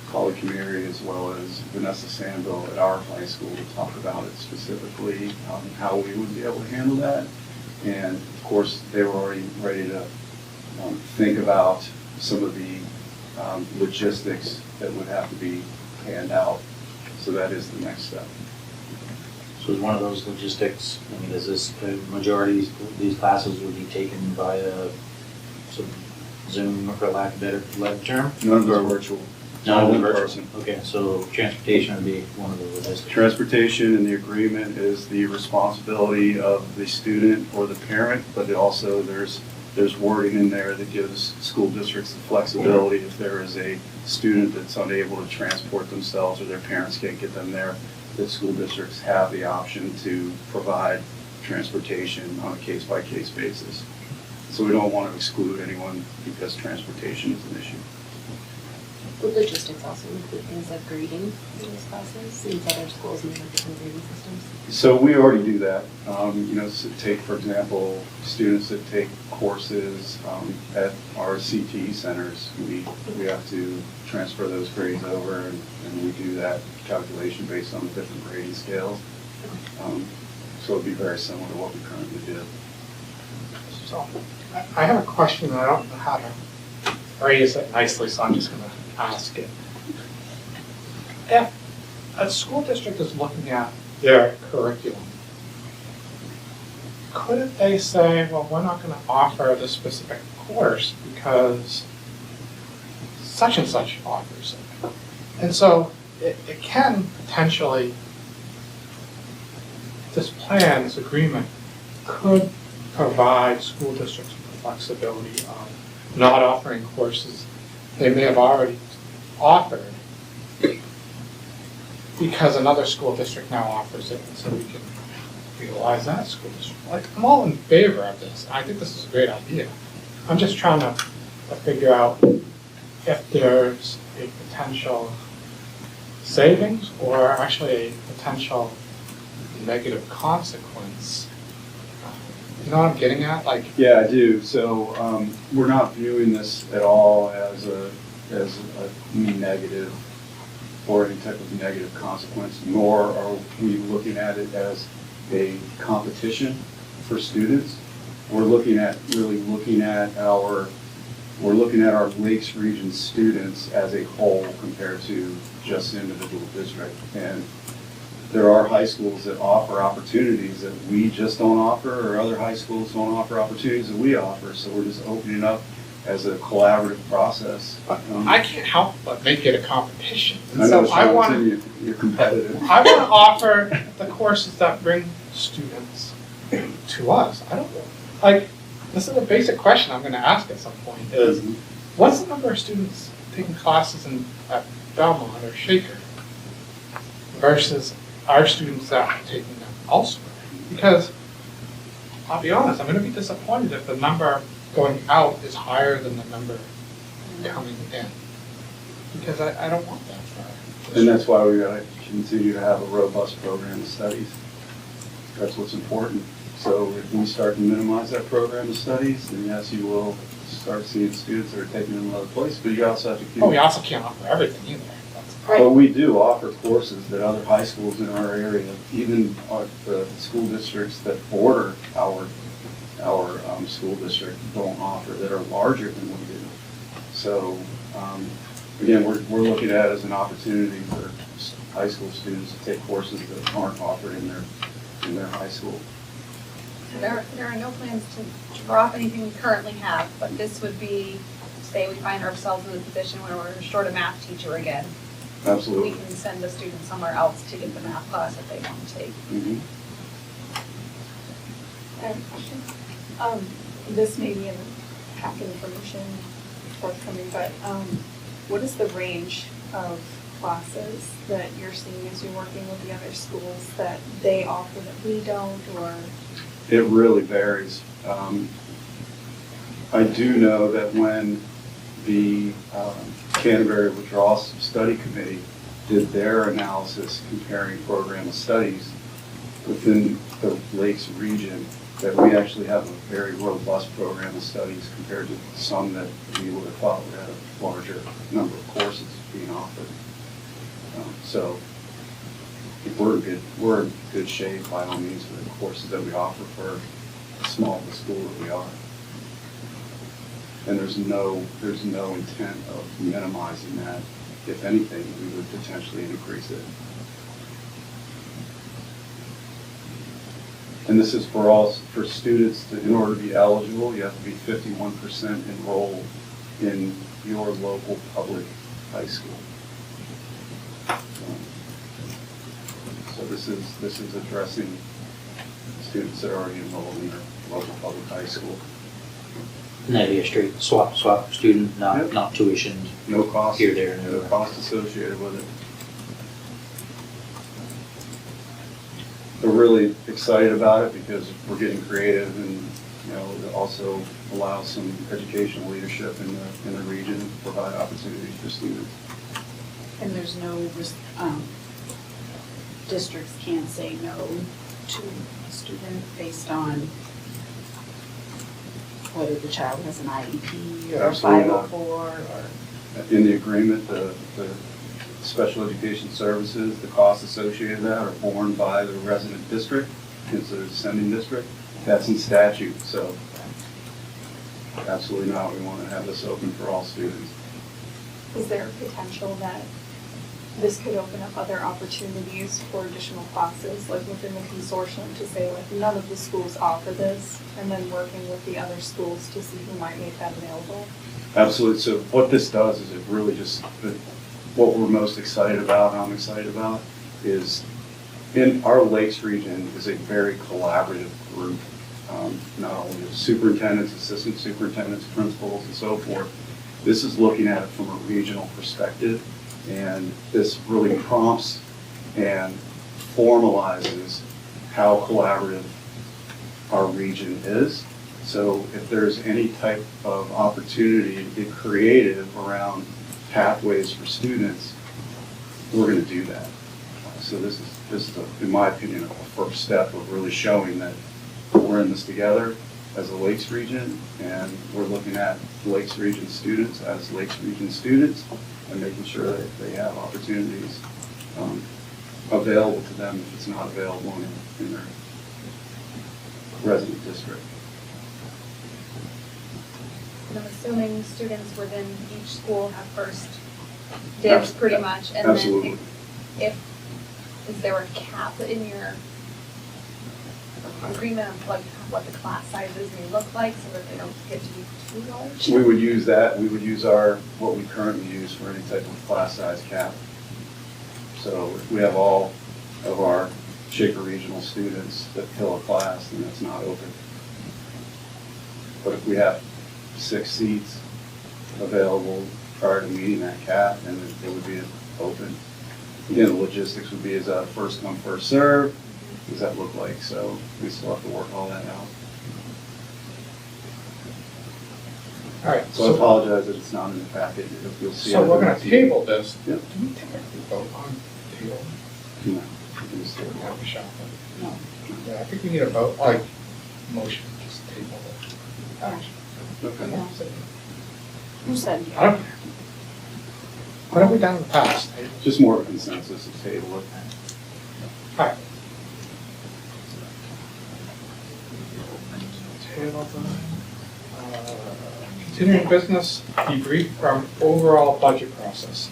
Speaker 1: Collie Camiri, as well as Vanessa Sandville at our high school to talk about it specifically, how we would be able to handle that. And of course, they were already ready to think about some of the logistics that would have to be panned out. So that is the next step.
Speaker 7: So is one of those logistics, I mean, is this, the majority of these classes would be taken via some Zoom, for lack of a better term?
Speaker 1: None of them are virtual.
Speaker 7: None of them
Speaker 1: in
Speaker 7: virtual.
Speaker 1: person.
Speaker 7: Okay, so transportation would be one of the logistics.
Speaker 1: Transportation in the agreement is the responsibility of the student or the parent, but also there's wording in there that gives school districts the flexibility if there is a student that's unable to transport themselves or their parents can't get them there, that school districts have the option to provide transportation on a case-by-case basis. So we don't want to exclude anyone because transportation is an issue.
Speaker 8: Would logistics also include things like grading in these classes, since other schools may have different grading systems?
Speaker 1: So we already do that. So take, for example, students that take courses at our CTE centers, we have to transfer those grades over, and we do that calculation based on the different grading scales. So it'd be very similar to what we currently do.
Speaker 4: So I have a question that I don't know how to phrase it nicely, so I'm just going to ask it. If a school district is looking at their curriculum, couldn't they say, well, we're not going to offer this specific course because such and such offers it? And so it can potentially, this plan, this agreement, could provide school districts with flexibility of not offering courses they may have already offered because another school district now offers it, and so we can utilize that school district. Like, I'm all in favor of this. I think this is a great idea. I'm just trying to figure out if there's a potential savings or actually a potential negative consequence You know what I'm getting at? Like,
Speaker 1: Yeah, I do. So we're not viewing this at all as a negative or any type of negative consequence, nor are we looking at it as a competition for students. We're looking at our Lakes Region students as a whole compared to just an individual district. And there are high schools that offer opportunities that we just don't offer, or other high schools don't offer opportunities that we offer. So we're just opening up as a collaborative process.
Speaker 4: I can't help but make it a competition. And
Speaker 1: I know,
Speaker 4: so I
Speaker 1: Sean,
Speaker 4: want
Speaker 1: too, you're competitive.
Speaker 4: I want to offer the courses that bring students to us. I don't like. This is a basic question I'm going to ask at some point. Is what's the number of students taking classes at Belmont or Shaker versus our students that are taking them elsewhere? Because I'll be honest, I'm going to be disappointed if the number going out is higher than the number coming in, because I don't want that for
Speaker 1: And that's why we got to continue to have a robust program of studies. That's what's important. So if we start to minimize that program of studies, then yes, you will start seeing students that are taking them another place, but you also have to keep.
Speaker 4: Oh, we also can't offer everything either.
Speaker 1: But we do offer courses that other high schools in our area, even the school districts that border our school district, don't offer, that are larger than we do. So again, we're looking at it as an opportunity for high school students to take courses that aren't offered in their high school.
Speaker 10: So there are no plans to drop anything we currently have, but this would be, say we find ourselves in a position where we're short a math teacher again.
Speaker 1: Absolutely.
Speaker 10: We can send the student somewhere else to get the math class that they want to take.
Speaker 1: Mhm.
Speaker 11: I have a question. This may be in packet information forthcoming, but what is the range of classes that you're seeing as you're working with the other schools that they offer that we don't, or?
Speaker 1: It really varies. I do know that when the Canterbury Withdrawal Study Committee did their analysis comparing program of studies within the Lakes region, that we actually have a very robust program of studies compared to some that we would have thought would have a larger number of courses being offered. So we're in good shape by all means for the courses that we offer for as small of a school that we are. And there's no intent of minimizing that. If anything, we would potentially increase it. And this is for students that, in order to be eligible, you have to be 51% enrolled in your local public high school. So this is addressing students that are already enrolled in their local public high school.
Speaker 7: And that'd be a straight swap student,
Speaker 1: Yep.
Speaker 7: not tuitioned.
Speaker 1: No cost.
Speaker 7: Here, there, and
Speaker 1: No
Speaker 7: everywhere.
Speaker 1: cost associated with it. We're really excited about it because we're getting creative, and it also allows some educational leadership in the region to provide opportunities for students.
Speaker 3: And there's no, districts can't say no to a student based on whether the child has an IEP or
Speaker 1: Absolutely not.
Speaker 3: 504 or.
Speaker 1: In the agreement, the special education services, the costs associated with that are borne by the resident district, considered sending district. That's in statute, so absolutely not. We want to have this open for all students.
Speaker 11: Is there potential that this could open up other opportunities for additional classes, like within the consortium, to say like none of the schools offer this, and then working with the other schools to see who might make that available?
Speaker 1: Absolutely. So what this does is it really just, what we're most excited about, I'm excited about, is in our Lakes region is a very collaborative group, not only of superintendents, assistant superintendents, principals, and so forth. This is looking at it from a regional perspective, and this really prompts and formalizes how collaborative our region is. So if there's any type of opportunity to get creative around pathways for students, we're going to do that. So this is in my opinion, a first step of really showing that we're in this together as a Lakes region, and we're looking at Lakes region students as Lakes region students and making sure that they have opportunities available to them if it's not available in their resident district.
Speaker 10: And I'm assuming students within each school have first dibs pretty much, and
Speaker 1: Absolutely.
Speaker 10: then if, is there a cap in your agreement of like what the class sizes may look like so that they don't get to be too large?
Speaker 1: We would use that, we would use what we currently use for any type of class size cap. So if we have all of our Shaker Regional students that fill a class, then it's not open. But if we have 6 seats available prior to meeting that cap, then it would be open. Again, the logistics would be as a first come, first serve. What does that look like? So we still have to work all that out.
Speaker 4: All right,
Speaker 1: So I apologize that it's not in the packet. You'll see.
Speaker 4: so
Speaker 1: it.
Speaker 4: we're gonna table this.
Speaker 1: Yep.
Speaker 4: Do we typically vote on table?
Speaker 1: No, you can just do it.
Speaker 4: That'd be shocking.
Speaker 3: No.
Speaker 4: Yeah, I think we need a vote, like, motion, just table the action.
Speaker 1: Okay.
Speaker 3: Yeah. Who said?
Speaker 4: I don't, what have we done in the past?
Speaker 1: Just more of a consensus to table it.
Speaker 4: All right. Table the, continuing business, debrief from overall budget process.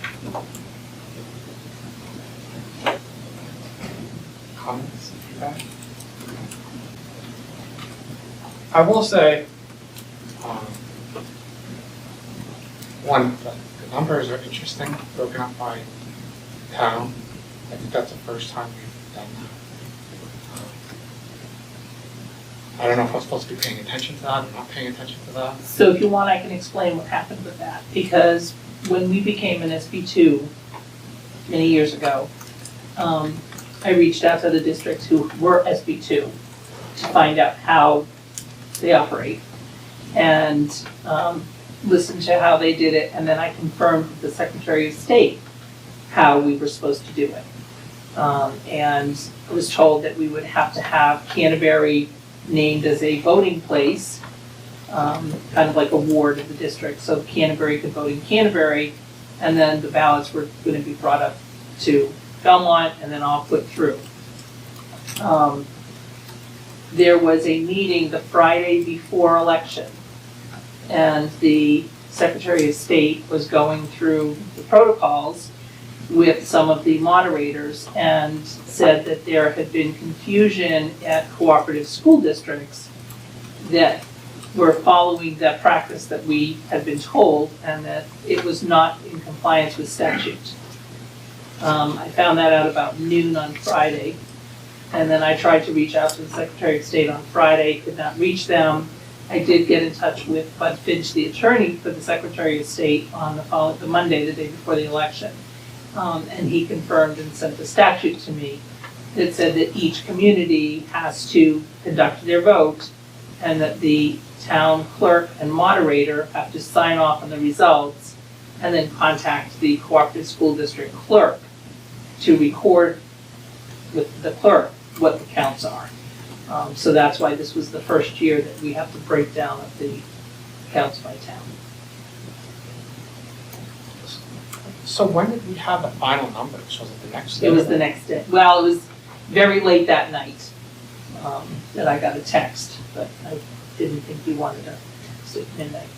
Speaker 4: Comments, feedback? I will say, one, the numbers are interesting, broken up by town. I think that's the first time we've done that. I don't know if I'm supposed to be paying attention to that or not paying attention to that.
Speaker 9: So if you want, I can explain what happened with that, because when we became an SB2 many years ago, I reached out to the districts who were SB2 to find out how they operate and listened to how they did it, and then I confirmed with the Secretary of State how we were supposed to do it. And I was told that we would have to have Canterbury named as a voting place, kind of like a ward of the district, so Canterbury could vote in Canterbury, and then the ballots were going to be brought up to Belmont and then all put through. There was a meeting the Friday before election, and the Secretary of State was going through the protocols with some of the moderators and said that there had been confusion at cooperative school districts that were following that practice that we had been told, and that it was not in compliance with statute. I found that out about noon on Friday, and then I tried to reach out to the Secretary of State on Friday, could not reach them. I did get in touch with Bud Finch, the attorney for the Secretary of State, on the Monday, the day before the election. And he confirmed and sent a statute to me that said that each community has to conduct their vote, and that the town clerk and moderator have to sign off on the results and then contact the cooperative school district clerk to record with the clerk what the counts are. So that's why this was the first year that we have to break down of the counts by town.
Speaker 4: So when did we have the final numbers? Was it the next day?
Speaker 9: It was the next day. Well, it was very late that night that I got a text, but I didn't think you wanted to sit midnight.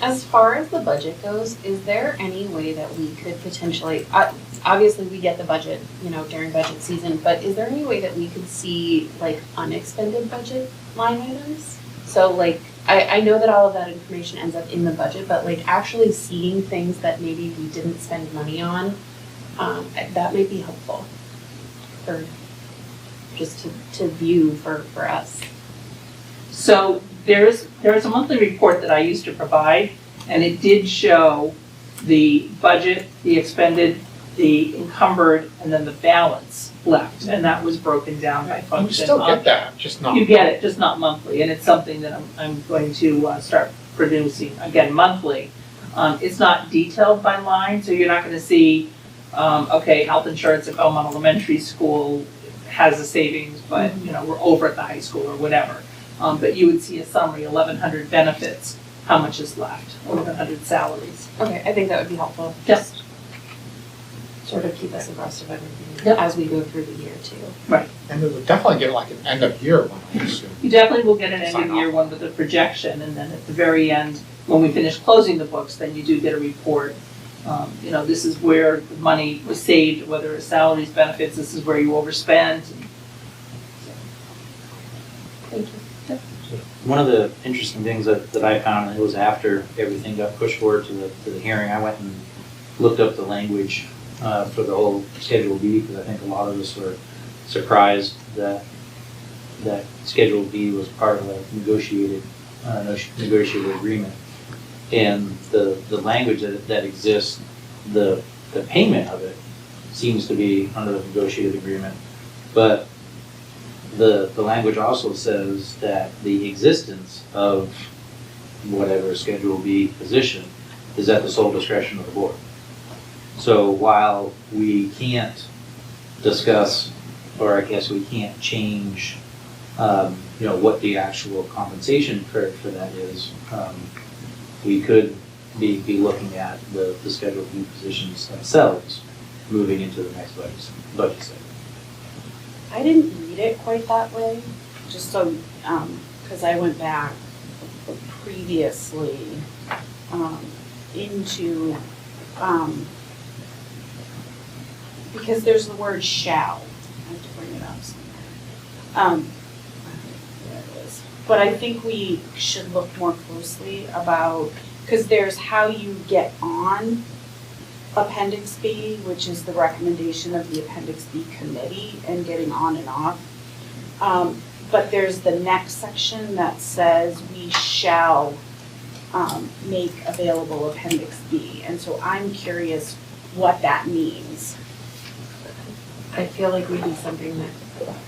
Speaker 8: As far as the budget goes, is there any way that we could potentially, obviously we get the budget, during budget season, but is there any way that we could see like unexpended budget line items? So like, I know that all of that information ends up in the budget, but like actually seeing things that maybe we didn't spend money on, that might be helpful for, just to view for us.
Speaker 9: So there's a monthly report that I used to provide, and it did show the budget, the expended, the encumbered, and then the balance left, and that was broken down by function.
Speaker 4: We still get that, just not.
Speaker 9: You get it, just not monthly, and it's something that I'm going to start producing, again, monthly. It's not detailed by line, so you're not gonna see okay, health insurance at Belmont Elementary School has a savings, but, we're over at the high school or whatever. But you would see a summary, 1,100 benefits, how much is left, 1,100 salaries.
Speaker 8: Okay, I think that would be helpful.
Speaker 9: Yep.
Speaker 8: Just sort of keep us abreast of everything
Speaker 9: Yep.
Speaker 8: as we go through the year too.
Speaker 4: And we would definitely get like an end of year one, I assume.
Speaker 9: You definitely will get an end
Speaker 4: Sign
Speaker 9: of year
Speaker 4: off.
Speaker 9: one with a projection, and then at the very end, when we finish closing the books, then you do get a report. This is where the money was saved, whether it's salaries, benefits, this is where you overspent.
Speaker 8: Thank you.
Speaker 7: One of the interesting things that I found, and it was after everything got pushed forward to the hearing, I went and looked up the language for the whole Schedule B, because I think a lot of us were surprised that Schedule B was part of a negotiated agreement. And the language that exists, the payment of it seems to be under the negotiated agreement. But the language also says that the existence of whatever Schedule B position is at the sole discretion of the board. So while we can't discuss, or I guess we can't change, what the actual compensation for that is, we could be looking at the Schedule B positions themselves moving into the next budget cycle.
Speaker 3: I didn't read it quite that way, just so, because I went back previously into, because there's the word shall. I have to bring it up somewhere. There it is. But I think we should look more closely about, because there's how you get on Appendix B, which is the recommendation of the Appendix B committee and getting on and off. But there's the next section that says we shall make available Appendix B. And so I'm curious what that means.
Speaker 8: I feel like we need something that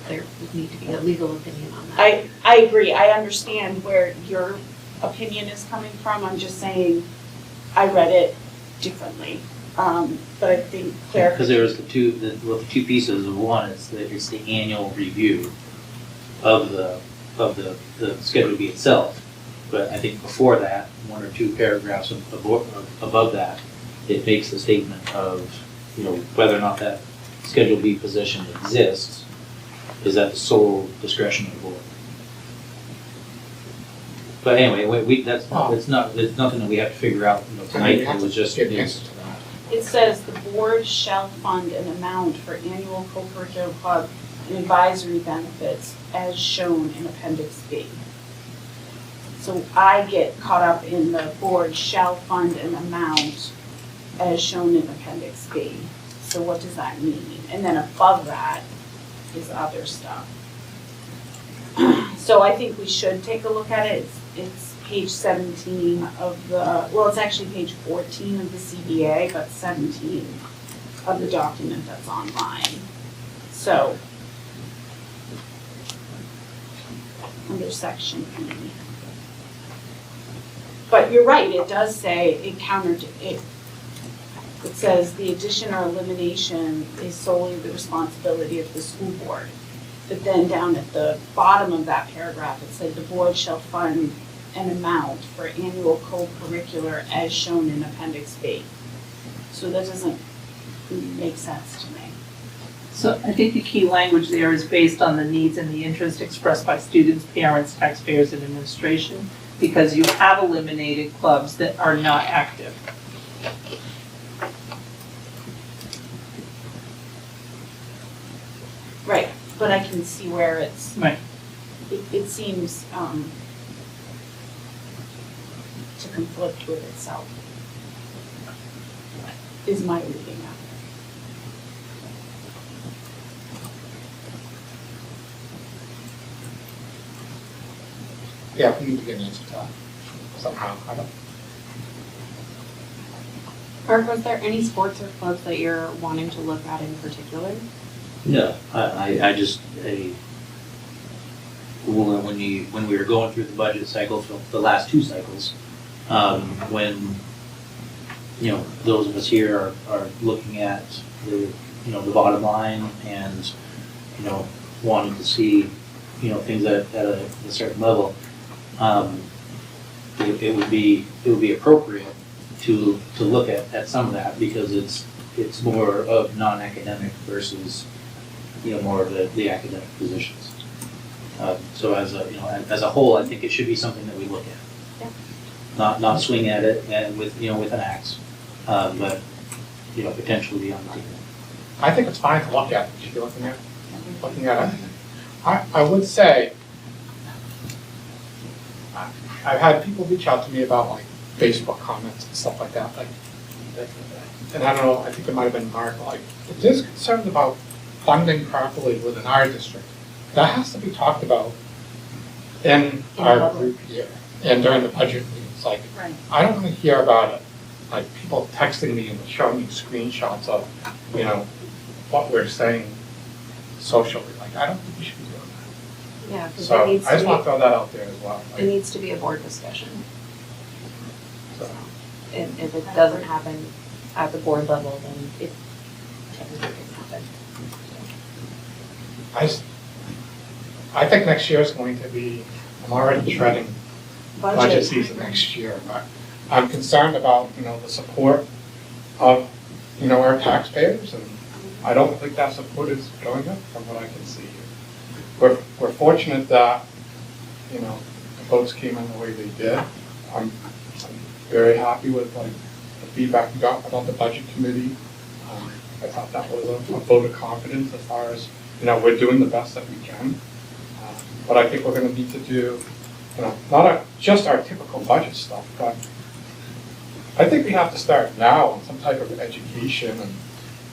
Speaker 8: there would need to be a legal opinion on that.
Speaker 3: I agree. I understand where your opinion is coming from. I'm just saying I read it differently. But I think
Speaker 7: Because there was the two pieces of one, it's the annual review of the Schedule B itself. But I think before that, one or two paragraphs above that, it makes the statement of, whether or not that Schedule B position exists is at the sole discretion of the board. But anyway, it's nothing that we have to figure out tonight. It was just
Speaker 4: Get the answer to that.
Speaker 3: it says the board shall fund an amount for annual co-curricular club and advisory benefits as shown in Appendix B. So I get caught up in the board shall fund an amount as shown in Appendix B. So what does that mean? And then above that is other stuff. So I think we should take a look at it. It's page 17 of the, well, it's actually page 14 of the CBA, but 17 of the document that's online. So, under section E. But you're right, it does say it says the addition or elimination is solely the responsibility of the school board. But then down at the bottom of that paragraph, it said the board shall fund an amount for annual co-curricular as shown in Appendix B. So that doesn't make sense to me.
Speaker 9: So I think the key language there is based on the needs and the interest expressed by students, parents, taxpayers, and administration, because you have eliminated clubs that are not active.
Speaker 3: Right, but I can see where it's,
Speaker 9: Right.
Speaker 3: it seems to conflict with itself, is my reading of it.
Speaker 4: Yeah, we need to get an answer to that somehow. I don't.
Speaker 8: Mark, was there any sports or clubs that you're wanting to look at in particular?
Speaker 7: No, I just, when we were going through the budget cycle for the last two cycles, when those of us here are looking at the, the bottom line and, wanting to see, things at a certain level. It would be appropriate to look at some of that because it's more of non-academic versus, more of the academic positions. So as a whole, I think it should be something that we look at.
Speaker 3: Yeah.
Speaker 7: Not swing at it and with an axe, but, potentially be on the team.
Speaker 4: I think it's fine to look at, you should be looking at it. I would say, I've had people reach out to me about like Facebook comments and stuff like that, and I don't know, I think it might have been Mark, like, if there's concerns about funding properly within our district, that has to be talked about in our group here and during the budget meetings. Like,
Speaker 3: Right.
Speaker 4: I don't want to hear about it, like people texting me and showing me screenshots of, what we're saying socially. Like, I don't think we should be doing that.
Speaker 8: Yeah, because
Speaker 4: So
Speaker 8: it needs
Speaker 4: I just want
Speaker 8: to
Speaker 4: to throw that out there as well.
Speaker 8: be, it needs to be a board discussion.
Speaker 4: So,
Speaker 8: And if it doesn't happen at the board level, then it technically doesn't happen.
Speaker 4: I think next year is going to be, I'm already treading budget season next year, but I'm concerned about, the support of, our taxpayers, and I don't think that support is going up from what I can see here. We're fortunate that, the votes came in the way they did. I'm very happy with the feedback we got about the budget committee. I thought that was a vote of confidence as far as, we're doing the best that we can. But I think we're going to need to do, not just our typical budget stuff, but I think we have to start now on some type of education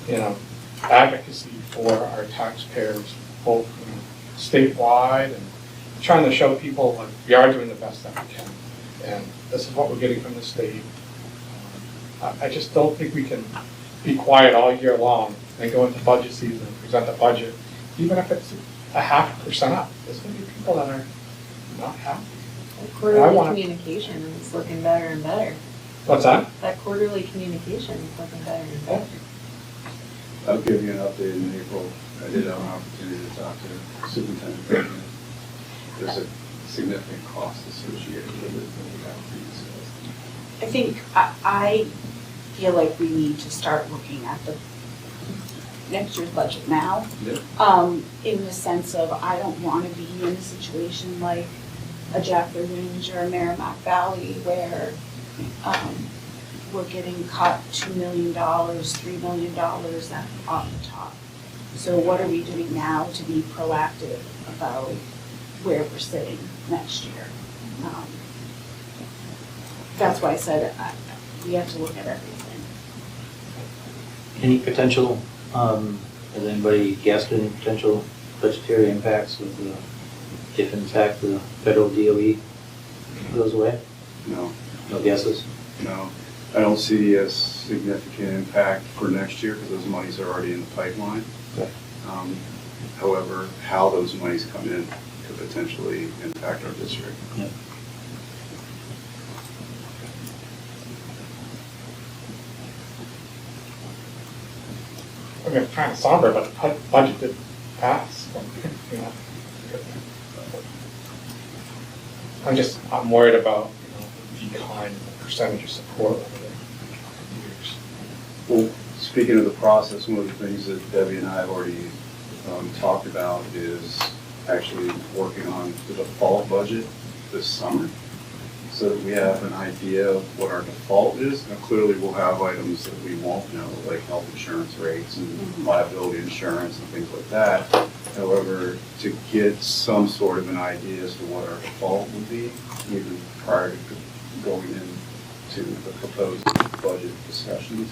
Speaker 4: and, advocacy for our taxpayers, both statewide and trying to show people like we are doing the best that we can. And this is what we're getting from the state. I just don't think we can be quiet all year long and go into budget season and present the budget, even if it's 0.5% up. There's going to be people that are not happy.
Speaker 8: That quarterly communication is looking better and better.
Speaker 4: What's that?
Speaker 8: That quarterly communication is looking better and better.
Speaker 1: I'll give you an update in April. I did have an opportunity to talk to Superintendent. There's a significant cost associated with it that we have to use.
Speaker 3: I think I feel like we need to start looking at the next year's budget now.
Speaker 1: Yeah.
Speaker 3: In the sense of, I don't want to be in a situation like a Jaffrey Ridge or a Merrimack Valley where we're getting cut $2 million, $3 million off the top. So what are we doing now to be proactive about where we're sitting next year? That's why I said we have to look at everything.
Speaker 7: Any potential, has anybody guessed any potential budgetary impacts if in fact the federal DOE goes away?
Speaker 1: No.
Speaker 7: No guesses?
Speaker 1: No. I don't see a significant impact for next year because those monies are already in the pipeline.
Speaker 7: Okay.
Speaker 1: However, how those monies come in could potentially impact our district.
Speaker 7: Yeah.
Speaker 4: I'm kind of somber, but the budget did pass. I'm worried about, the decline in the percentage of support over the years.
Speaker 1: Well, speaking of the process, one of the things that Debbie and I have already talked about is actually working on the default budget this summer so that we have an idea of what our default is. Now, clearly we'll have items that we won't know, like health insurance rates and liability insurance and things like that. However, to get some sort of an idea as to what our default would be, even prior to going into the proposed budget discussions,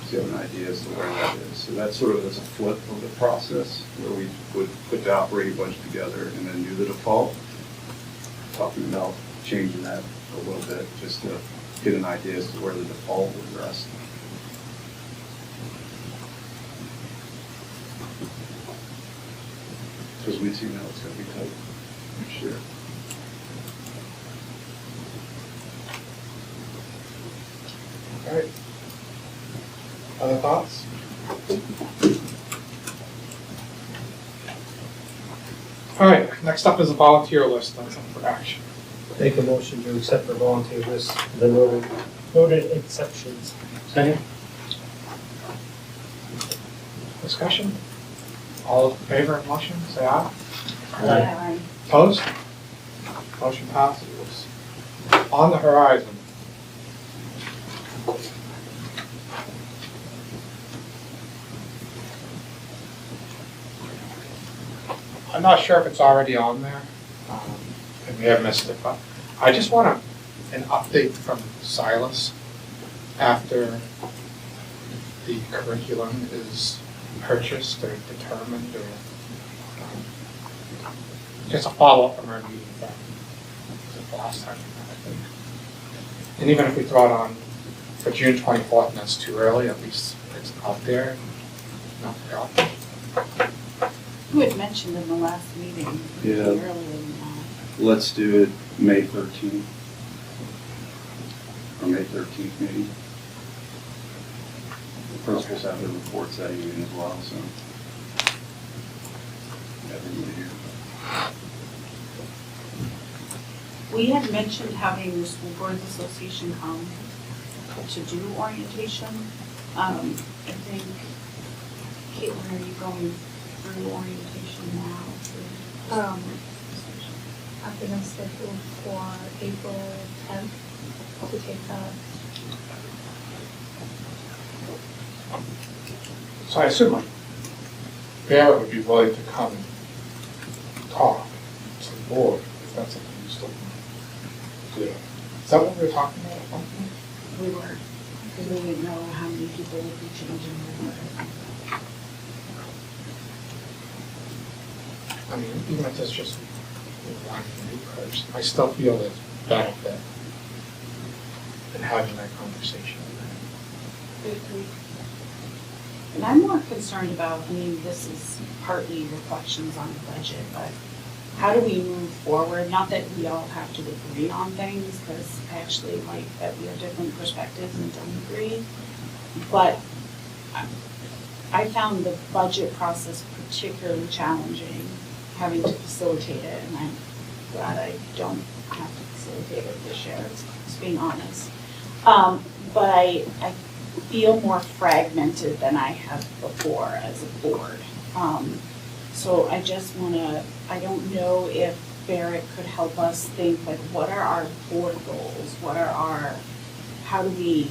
Speaker 1: so you have an idea as to where that is. So that's sort of as a flip of the process, where we would put the operating budget together and then do the default. Talking about changing that a little bit, just to get an idea as to where the default would rest. Because we see now it's going to be tight next year.
Speaker 4: All right. Other thoughts? All right, next up is a volunteer list. That's up for action.
Speaker 2: Make a motion to accept the volunteer list, the noted exceptions.
Speaker 7: Second?
Speaker 4: Discussion? All in favor of the motion, say aye.
Speaker 3: Aye.
Speaker 4: Opposed? Motion passes. On the horizon. I'm not sure if it's already on there, and we have missed it, but I just want an update from Silas after the curriculum is purchased or determined, or just a follow-up from our meeting from the last time, I think. And even if we throw it on for June 24th and that's too early, at least it's out there, not forgotten.
Speaker 3: You had mentioned in the last meeting,
Speaker 1: Yeah.
Speaker 3: earlier than that.
Speaker 1: Let's do it May 13th. Or May 13th meeting. The principals have the reports that evening as well, so. Everybody here.
Speaker 3: We had mentioned having the School Boards Association come to do orientation. I think, Caitlin, are you going through orientation now?
Speaker 10: I think I'm scheduled for April 10th to take that.
Speaker 4: So I assume like Barrett would be willing to come and talk to the board if that's something you still want to do. Is that what we were talking about at one point?
Speaker 3: We were, because we didn't know how many people would be changing their order.
Speaker 4: I mean, even if it's just one new person, I still feel there's benefit in having that conversation.
Speaker 3: And I'm more concerned about, I mean, this is partly reflections on the budget, but how do we move forward? Not that we all have to agree on things, because I actually like that we have different perspectives and don't agree. But I found the budget process particularly challenging, having to facilitate it, and I'm glad I don't have to facilitate it this year, just being honest. But I feel more fragmented than I have before as a board. So I just wanna, I don't know if Barrett could help us think, like, what are our board goals? What are our, how do we,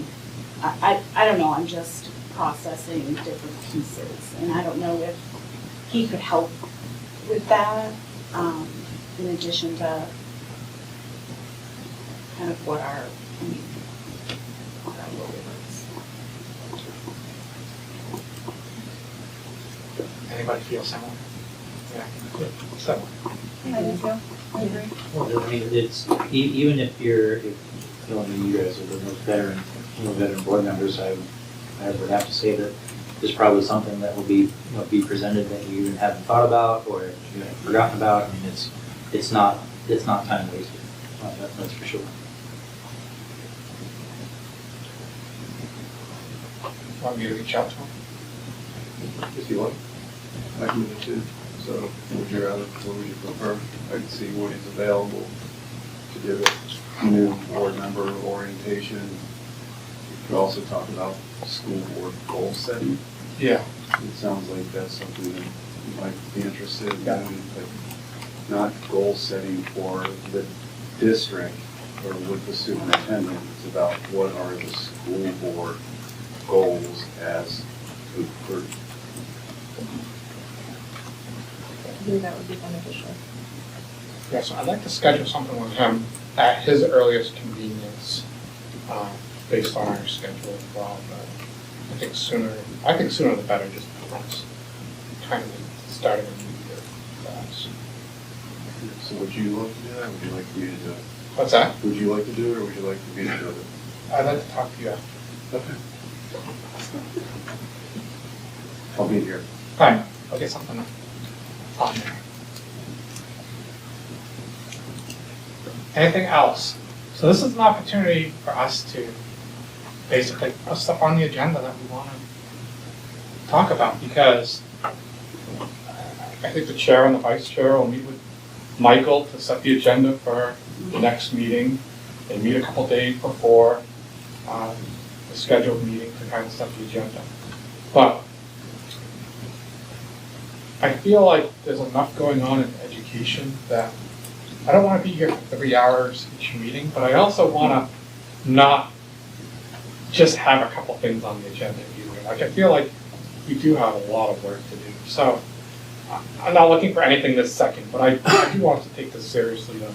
Speaker 3: I don't know, I'm just processing different pieces. And I don't know if he could help with that, in addition to kind of what our, I mean, what our goal is.
Speaker 4: Anybody feel similar? Yeah, similar.
Speaker 10: I do too. I agree.
Speaker 7: Well, I mean, it's, even if you're, if, you know, you guys are the most veteran board members, I would have to say that there's probably something that will be, be presented that you even haven't thought about or you have forgotten about. I mean, it's not time wasted. That's for sure.
Speaker 4: Want me to reach out to him?
Speaker 1: If you like, I can do it too. So would you rather, what would you prefer? I can see when he's available to give a new board member orientation. We could also talk about school board goal setting.
Speaker 4: Yeah.
Speaker 1: It sounds like that's something that you might be interested in,
Speaker 4: Yeah.
Speaker 1: but not goal setting for the district or with the superintendent. It's about what are the school board goals as a group.
Speaker 8: I think that would be beneficial.
Speaker 4: Yeah, so I'd like to schedule something with him at his earliest convenience, based on our schedule as well, but I think sooner the better, just because kind of starting a new year class.
Speaker 1: So would you like to do that, or would you like me to do it?
Speaker 4: What's that?
Speaker 1: Would you like to do it, or would you like me to do it?
Speaker 4: I'd like to talk to you after.
Speaker 1: Okay. I'll be here.
Speaker 4: Fine, I'll get something on there. Anything else? So this is an opportunity for us to basically put stuff on the agenda that we want to talk about, because I think the chair and the vice chair will meet with Michael to set the agenda for the next meeting. They meet a couple days before the scheduled meeting to kind of set the agenda. But I feel like there's enough going on in education that I don't want to be here for 3 hours each meeting, but I also want to not just have a couple things on the agenda either. Like, I feel like we do have a lot of work to do. So I'm not looking for anything this second, but I do want us to take this seriously, to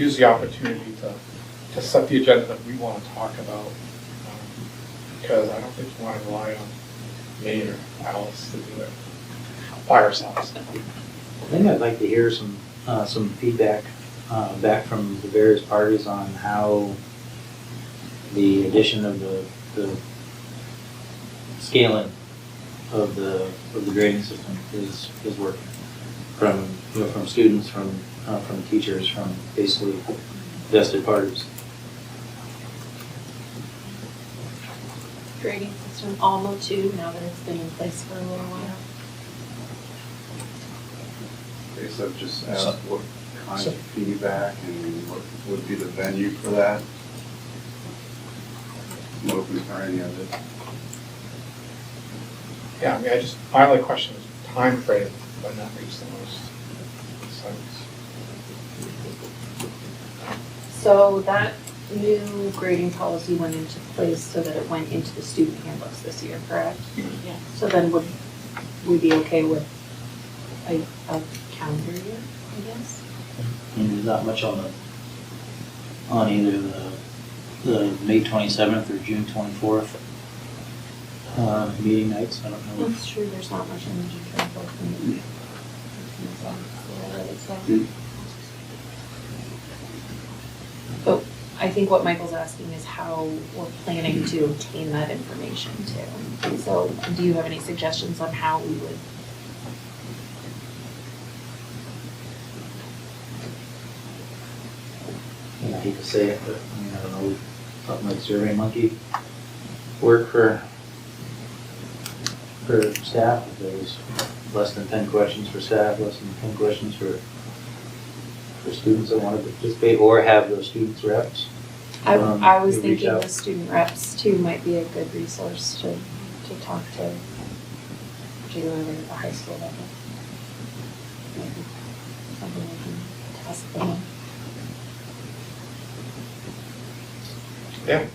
Speaker 4: use the opportunity to set the agenda that we want to talk about. Because I don't think you want to rely on me or Alice to do it by ourselves.
Speaker 7: I think I'd like to hear some feedback back from the various parties on how the addition of the scaling of the grading system is working from students, from teachers, from basically vested parties.
Speaker 8: Grading system Almo 2, now that it's been in place for a little while.
Speaker 1: Okay, so just ask what kind of feedback and what would be the venue for that? I'm open for any of it.
Speaker 4: Yeah, I mean, my only question is time frame when that makes the most sense.
Speaker 8: So that new grading policy went into place so that it went into the student handbooks this year, correct?
Speaker 3: Yeah.
Speaker 8: So then would we be okay with a calendar year, I guess?
Speaker 7: And there's not much on either the May 27th or June 24th meeting nights. I don't know.
Speaker 8: It's true, there's not much in the June 24th meeting. But I think what Michael's asking is how we're planning to obtain that information too. So do you have any suggestions on how we would?
Speaker 7: I hate to say it, but I don't know, something like SurveyMonkey work for staff. If there was less than 10 questions for staff, less than 10 questions for students that want to participate, or have those students reps.
Speaker 8: I was
Speaker 7: reach
Speaker 8: thinking
Speaker 7: out.
Speaker 8: the student reps too might be a good resource to talk to, particularly at the high school level. Maybe something we can task them on.
Speaker 4: Yeah.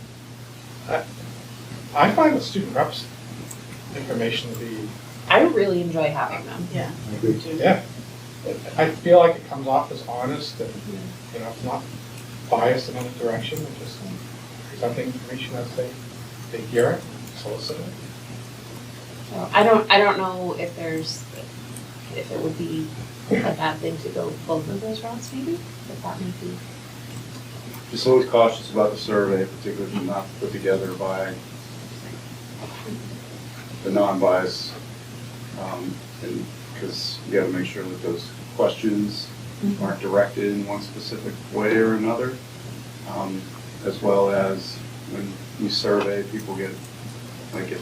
Speaker 4: I find the student reps information to be,
Speaker 8: I really enjoy having them.
Speaker 3: Yeah.
Speaker 7: I agree.
Speaker 4: yeah. I feel like it comes off as honest and, you know, it's not biased in any direction, it's just presenting information as they hear it, solicit it.
Speaker 8: So I don't know if it would be a bad thing to go both of those routes maybe, if that might be.
Speaker 1: Just always cautious about the survey, particularly not put together by the non-bias, and because you got to make sure that those questions aren't directed in one specific way or another, as well as when you survey, people get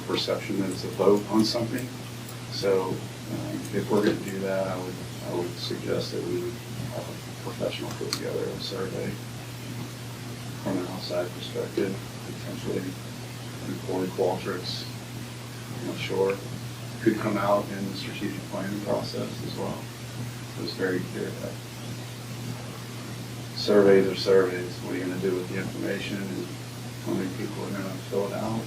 Speaker 1: perception that it's a vote on something. So if we're going to do that, I would suggest that we would have a professional put together a survey from an outside perspective, potentially employ Qualtrics, I'm not sure, could come out in the strategic planning process as well. It was very clear that surveys are surveys. What are you going to do with the information and how many people are going to fill it out?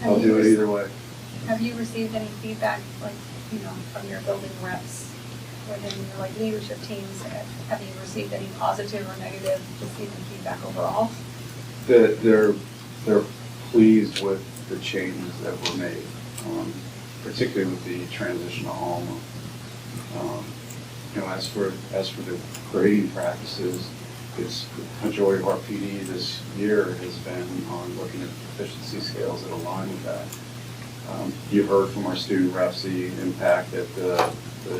Speaker 1: I'll do it either way.
Speaker 10: Have you received any feedback, like, from your building reps within your leadership teams? Have you received any positive or negative, just even feedback overall?
Speaker 1: They're pleased with the changes that were made, particularly with the transition to Alma. As for the grading practices, it's the majority of our PD this year has been on looking at proficiency scales that align with that. You've heard from our student reps the impact that the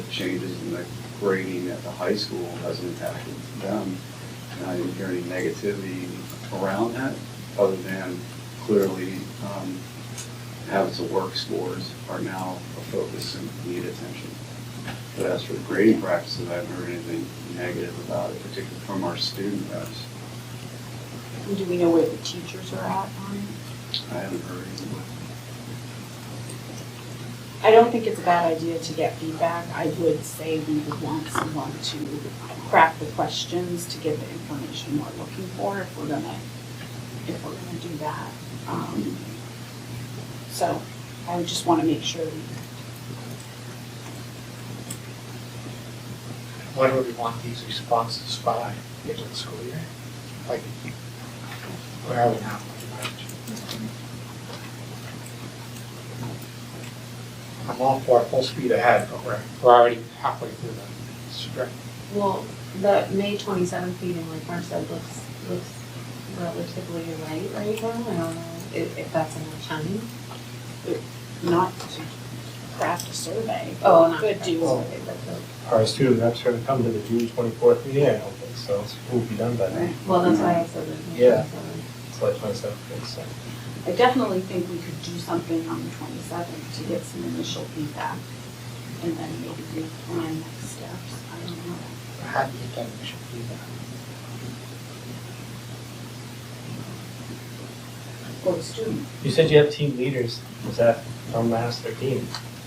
Speaker 1: changes in the grading at the high school has impacted them. And I didn't hear any negativity around that, other than clearly habits of work scores are now a focus and need attention. But as for the grading practices, I haven't heard anything negative about it, particularly from our student reps.
Speaker 3: And do we know where the teachers are at on it?
Speaker 1: I haven't heard anything.
Speaker 3: I don't think it's a bad idea to get feedback. I would say we would want someone to craft the questions to get the information we're looking for if we're gonna do that. So I would just wanna make sure
Speaker 4: When would we want these responses by the end of the school year? Like, where are we now? I'm all for full speed ahead, but we're already halfway through the spring.
Speaker 8: Well, the May 27th meeting, like Mark said, looks relatively light right now. I don't know if that's enough time.
Speaker 3: not to craft a survey.
Speaker 8: Oh, not
Speaker 3: Could do.
Speaker 8: survey, but the-
Speaker 2: Our student reps are gonna come to the June 24th meeting, I don't think so, it will be done by then.
Speaker 8: Well, that's why I said that.
Speaker 2: Yeah. It's like 27th, so.
Speaker 3: I definitely think we could do something on the 27th to get some initial feedback and then maybe replan next steps. I don't know.
Speaker 4: How do you get initial feedback?
Speaker 3: For the student.
Speaker 2: You said you have team leaders, is that from master team?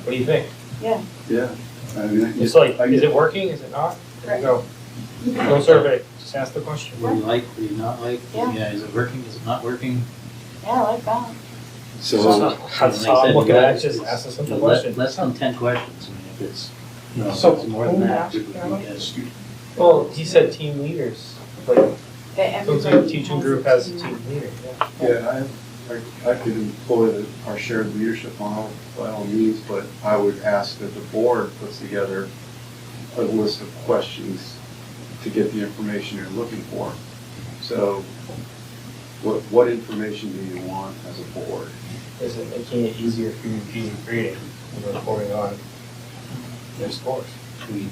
Speaker 2: What do you think?
Speaker 3: Yeah.
Speaker 1: Yeah. I mean,
Speaker 2: It's like, is it working, is it not? There you go. No survey, just ask the question.
Speaker 7: What do you like, what do you not like?
Speaker 3: Yeah.
Speaker 7: Is it working, is it not working?
Speaker 3: Yeah, I like that.
Speaker 1: So,
Speaker 2: That's how I'm looking at it, just ask a simple question.
Speaker 7: Less than 10 questions, I mean, if it's, you know, if
Speaker 4: So
Speaker 7: it's more than
Speaker 4: who
Speaker 7: that,
Speaker 4: asked
Speaker 7: we would
Speaker 4: that?
Speaker 7: look at it.
Speaker 2: Well, he said team leaders, but
Speaker 3: That
Speaker 2: the teaching group has a team leader, yeah.
Speaker 1: yeah, I could employ our shared leadership model by all means, but I would ask that the board puts together a list of questions to get the information you're looking for. So, what information do you want as a board?
Speaker 2: Is it making it easier for you to grading and reporting on their scores?
Speaker 7: Should we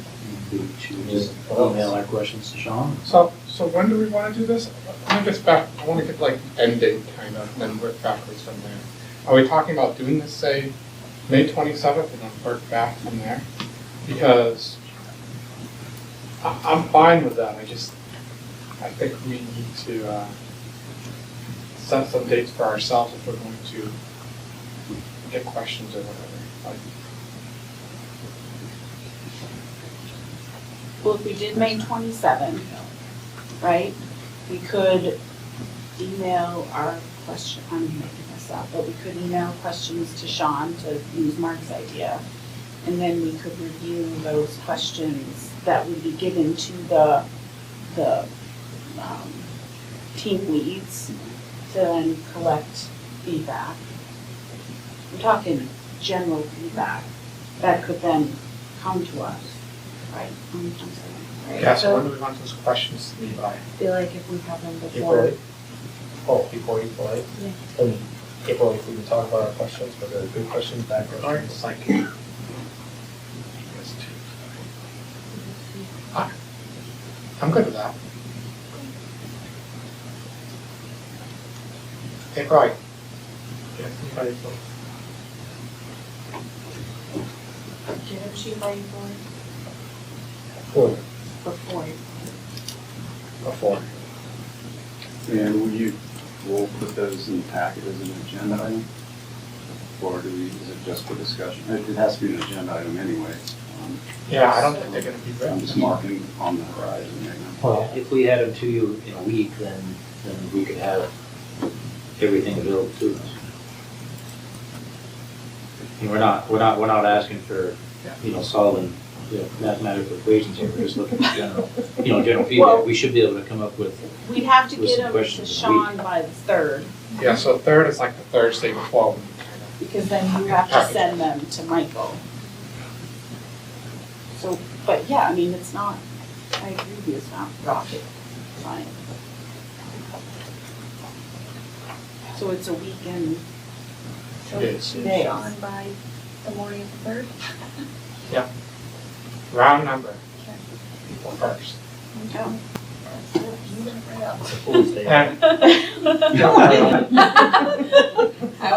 Speaker 7: just email our questions to Sean?
Speaker 4: So when do we want to do this? I want to get back, I want to get like end date kind of, and then work backwards from there. Are we talking about doing this, say, May 27th and then work back from there? Because I'm fine with that, I think we need to set some dates for ourselves if we're going to get questions or whatever. Like,
Speaker 3: Well, if we did May 27th, right, we could email our question, I'm making this up, but we could email questions to Sean to use Mark's idea. And then we could review those questions that would be given to the team leads to then collect feedback. I'm talking general feedback that could then come to us, right? I'm sorry, right?
Speaker 4: yeah, so when do we want those questions to be by?
Speaker 8: I feel like if we have them before.
Speaker 2: April 8th? Oh, before April 8th?
Speaker 8: Yeah.
Speaker 2: And April 8th, we can talk about our questions, but they're good questions, bad questions.
Speaker 4: It's like, I'm good with that. April 8th.
Speaker 3: Do you have a sheet by April?
Speaker 2: Cool.
Speaker 3: Before.
Speaker 2: Before.
Speaker 1: And we'll put those in the packet as an agenda item? Or is it just for discussion? It has to be an agenda item anyway.
Speaker 4: Yeah, I don't think they're gonna be
Speaker 1: I'm
Speaker 4: ready.
Speaker 1: just marking on the horizon right now.
Speaker 7: Well, if we had them to you in a week, then we could have everything available to us. And we're not asking for, solving, mathematical equations here, we're just looking at general feedback.
Speaker 3: Well-
Speaker 7: We should be able to come up with,
Speaker 3: We'd have to
Speaker 7: With
Speaker 3: get
Speaker 7: some
Speaker 3: them to
Speaker 7: questions a
Speaker 3: Sean by the 3rd,
Speaker 4: Yeah, so third is like the Thursday before we kind of.
Speaker 3: because then you have to send them to Michael. So, but yeah, I mean, it's not, I agree with you, it's not rocket science. So it's a weekend.
Speaker 10: So
Speaker 4: Yes.
Speaker 10: to
Speaker 3: Days.
Speaker 10: Sean by the morning of the 3rd.
Speaker 4: Round number,
Speaker 10: Okay.
Speaker 4: people first.
Speaker 3: Oh,
Speaker 7: It's a Fool's Day.
Speaker 4: And
Speaker 10: I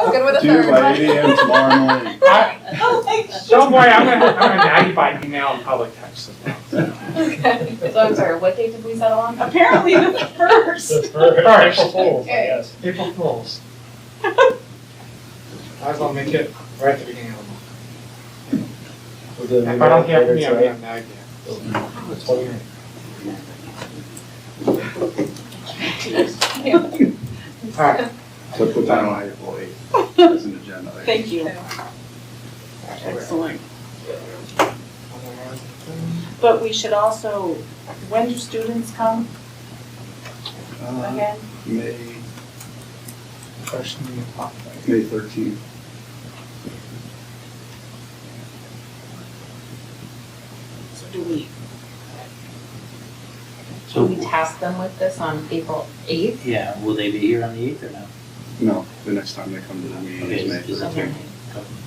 Speaker 10: was good with a
Speaker 1: Due
Speaker 10: third.
Speaker 1: by 8 a.m. tomorrow morning.
Speaker 4: don't worry, I'm gonna nag you by email and public text as well.
Speaker 8: Okay. So I'm sorry, what date did we settle on?
Speaker 3: Apparently the first.
Speaker 2: The first, April Fools, I
Speaker 8: Okay.
Speaker 2: guess.
Speaker 4: April Fools. Might as well make it right at the beginning of the month.
Speaker 2: We'll do a
Speaker 4: If
Speaker 2: new
Speaker 4: I don't hear from
Speaker 2: later
Speaker 4: you, I'm
Speaker 2: tonight.
Speaker 4: gonna nag you.
Speaker 2: The 29th.
Speaker 4: Alright,
Speaker 1: So put that on April 8th as an agenda. item.
Speaker 3: Thank you. Excellent. But we should also, when do students come again?
Speaker 1: May
Speaker 4: first meeting of October.
Speaker 1: 13th.
Speaker 3: So do we,
Speaker 8: Can we task them with this on April 8th?
Speaker 7: Yeah, will they be here on the 8th or no?
Speaker 1: No, the next time they come to the meeting
Speaker 7: Okay,
Speaker 1: is May
Speaker 7: is that
Speaker 1: 13th.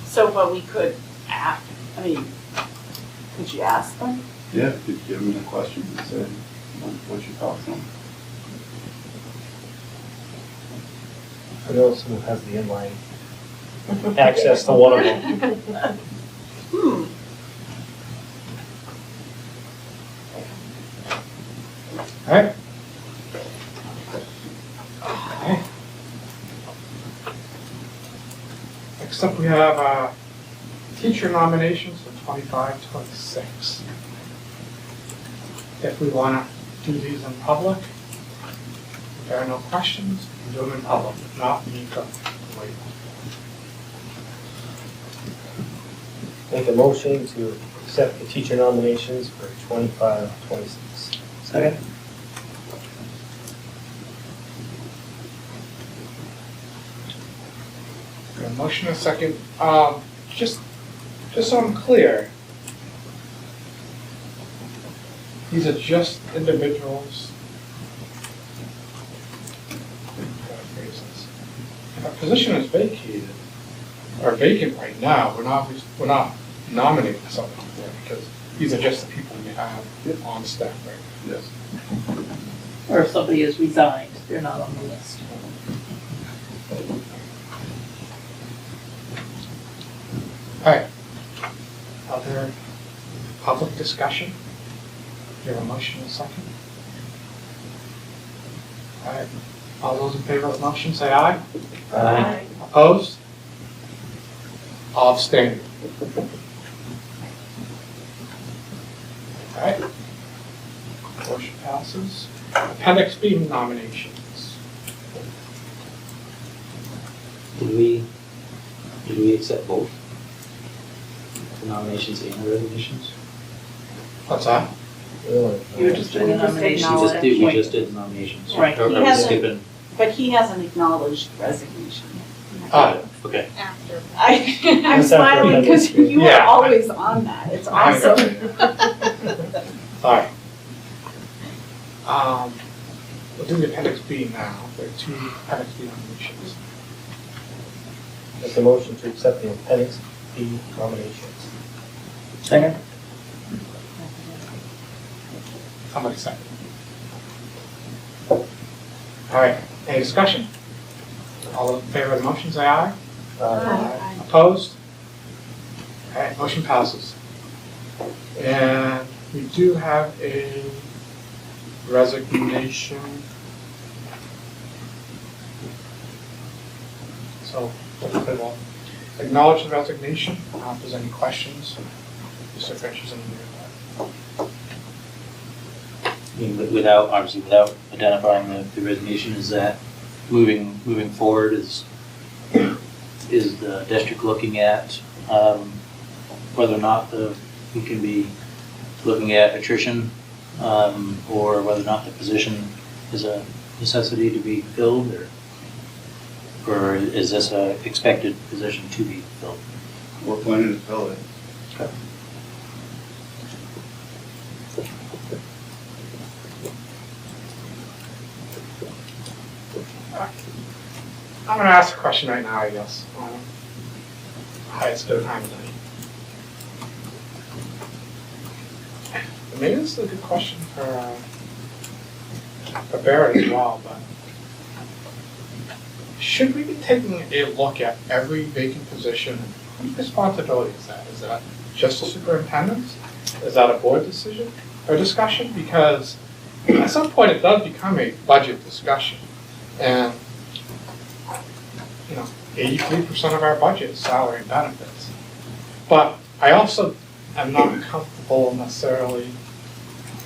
Speaker 3: so but we could ask, I mean, could you ask them?
Speaker 1: Yeah, if you give them a question and say, what's your thoughts on it?
Speaker 2: I know someone has the inline access to one of them.
Speaker 4: Alright. Okay. Next up, we have teacher nominations for 25-26. If we want to do these in public, if there are no questions, we can do them in public. If not, we need to wait.
Speaker 2: Make a motion to accept the teacher nominations for 25-26.
Speaker 7: Second.
Speaker 4: A motion and a second. Just so I'm clear, these are just individuals. If a position is vacated or vacant right now, we're not nominating someone for it because these are just the people we have on staff right now.
Speaker 1: Yes.
Speaker 9: Or if somebody has resigned, they're not on the list.
Speaker 4: Alright. Other public discussion? You have a motion and a second? Alright. All those in favor of the motion say aye.
Speaker 2: Aye.
Speaker 4: Opposed? All abstaining. Alright. Motion passes. Appendix B nominations.
Speaker 7: Did we accept both? The nominations and the resignations?
Speaker 4: What's that?
Speaker 2: Really?
Speaker 9: You were just doing the
Speaker 3: We just
Speaker 9: nominations.
Speaker 3: acknowledged.
Speaker 7: We just did the nominations.
Speaker 9: Right.
Speaker 7: Or
Speaker 3: He
Speaker 7: are we
Speaker 3: hasn't-
Speaker 7: skipping?
Speaker 3: But he hasn't acknowledged resignation.
Speaker 7: Okay.
Speaker 10: After.
Speaker 3: I'm
Speaker 2: That's after
Speaker 3: smiling because
Speaker 2: appendix.
Speaker 3: you are
Speaker 4: Yeah.
Speaker 3: always on that. It's awesome.
Speaker 4: Alright. We'll do the appendix B now. There are two appendix B nominations.
Speaker 2: Make a motion to accept the appendix B nominations.
Speaker 7: Second.
Speaker 4: Somebody second. Alright, any discussion? All in favor of the motion, say aye. Opposed? Alright, motion passes. And we do have a resignation. So, hopefully we'll acknowledge the resignation. If there's any questions, Mr. Finch is in here.
Speaker 7: I mean, obviously without identifying the resignation, is that moving forward, is the district looking at whether or not we can be looking at attrition, or whether or not the position is a necessity to be filled, or is this a expected position to be filled?
Speaker 1: We're planning to fill it.
Speaker 4: I'm gonna ask a question right now, I guess. Highest good time of day. Maybe this is a good question for prepare it as well, but should we be taking a look at every vacant position? Whose responsibility is that? Is that just the superintendent's? Is that a board decision or discussion? Because at some point it does become a budget discussion. And, 83% of our budget is salary and benefits. But I also am not comfortable necessarily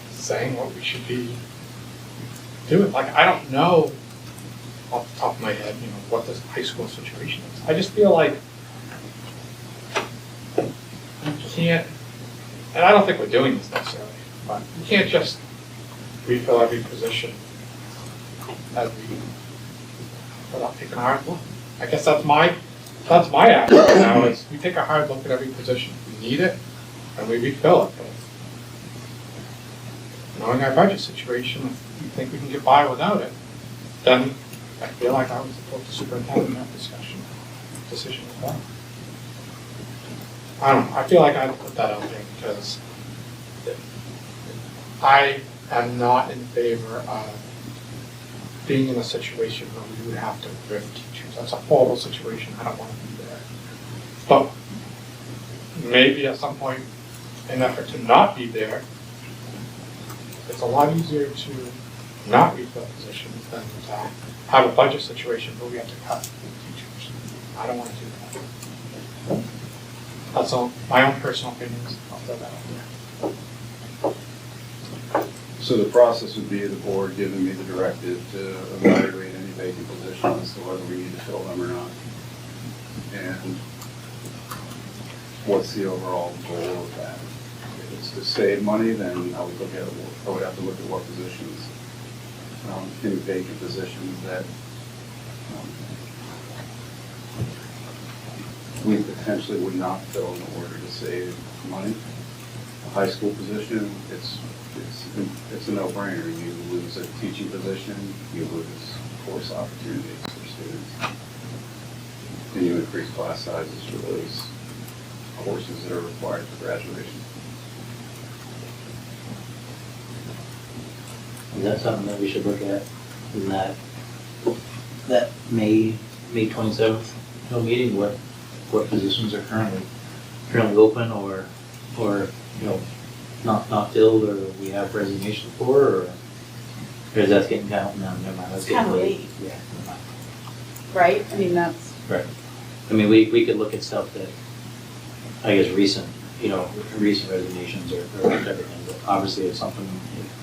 Speaker 4: saying what we should be doing. Like, I don't know off the top of my head, what this high school situation is. I just feel like you can't, and I don't think we're doing this necessarily, but you can't just refill every position without taking a hard look. I guess that's my attitude now, is we take a hard look at every position. If we need it, and we refill it. But knowing our budget situation, if we think we can get by without it, then I feel like I was supposed to superintendent in that decision as well. I don't know, I feel like I had to put that out there because I am not in favor of being in a situation where we would have to drift teachers. That's a horrible situation, I don't want to be there. But maybe at some point, in an effort to not be there, it's a lot easier to not refill positions than to have a budget situation where we have to cut teachers. I don't want to do that. That's all, my own personal opinions, I'll throw that out there.
Speaker 1: So the process would be the board giving me the directive to evaluate any vacant positions as to whether we need to fill them or not. And what's the overall goal of that? If it's to save money, then I would have to look at what positions, in vacant positions that we potentially would not fill in order to save money. A high school position, it's a no-brainer. You lose a teaching position, you lose course opportunities for students, and you increase class sizes for those courses that are required for graduation.
Speaker 7: Is that something that we should look at in that May 27th meeting? What positions are currently open or not filled, or we have resignation for, or is that getting kind of, no, never mind.
Speaker 3: It's kind of late.
Speaker 7: Yeah, never mind.
Speaker 3: Right? I mean, that's.
Speaker 7: Right. I mean, we could look at stuff that, I guess, recent resignations or everything, but obviously if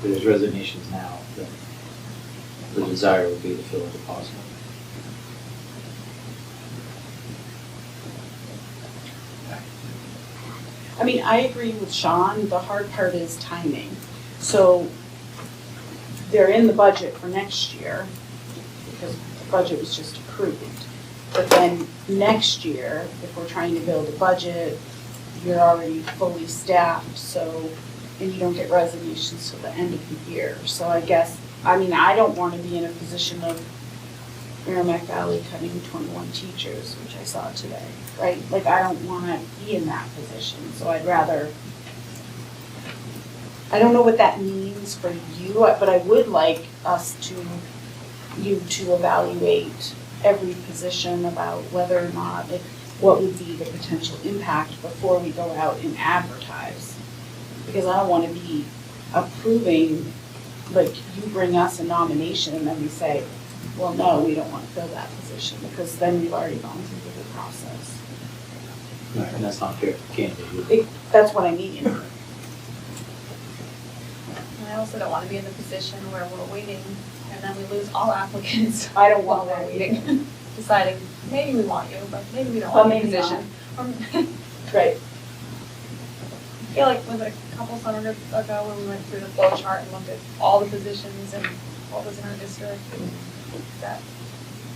Speaker 7: there's resignations now, then the desire would be to fill it if possible.
Speaker 3: I mean, I agree with Sean, the hard part is timing. So they're in the budget for next year because the budget was just approved. But then next year, if we're trying to build a budget, you're already fully staffed, and you don't get resignations till the end of the year. So I don't want to be in a position of Merrimack Valley cutting 21 teachers, which I saw today, right? Like, I don't want to be in that position, so I'd rather, I don't know what that means for you, but I would like you to evaluate every position about whether or not, what would be the potential impact before we go out and advertise. Because I don't want to be approving, like, you bring us a nomination and then we say, well, no, we don't want to fill that position, because then we've already gone through the process.
Speaker 7: Right, and that's not fair to the candidate.
Speaker 3: That's what I mean.
Speaker 10: And I also don't want to be in the position where we're waiting and then we lose all applicants.
Speaker 3: I don't
Speaker 10: while
Speaker 3: want
Speaker 10: we're
Speaker 3: that.
Speaker 10: waiting, deciding, maybe we want you, but maybe we don't
Speaker 3: Well,
Speaker 10: want the
Speaker 3: maybe
Speaker 10: position.
Speaker 3: Right.
Speaker 10: I feel like, was it a couple summers ago when we went through the flow chart and looked at all the positions and what was in our district? That,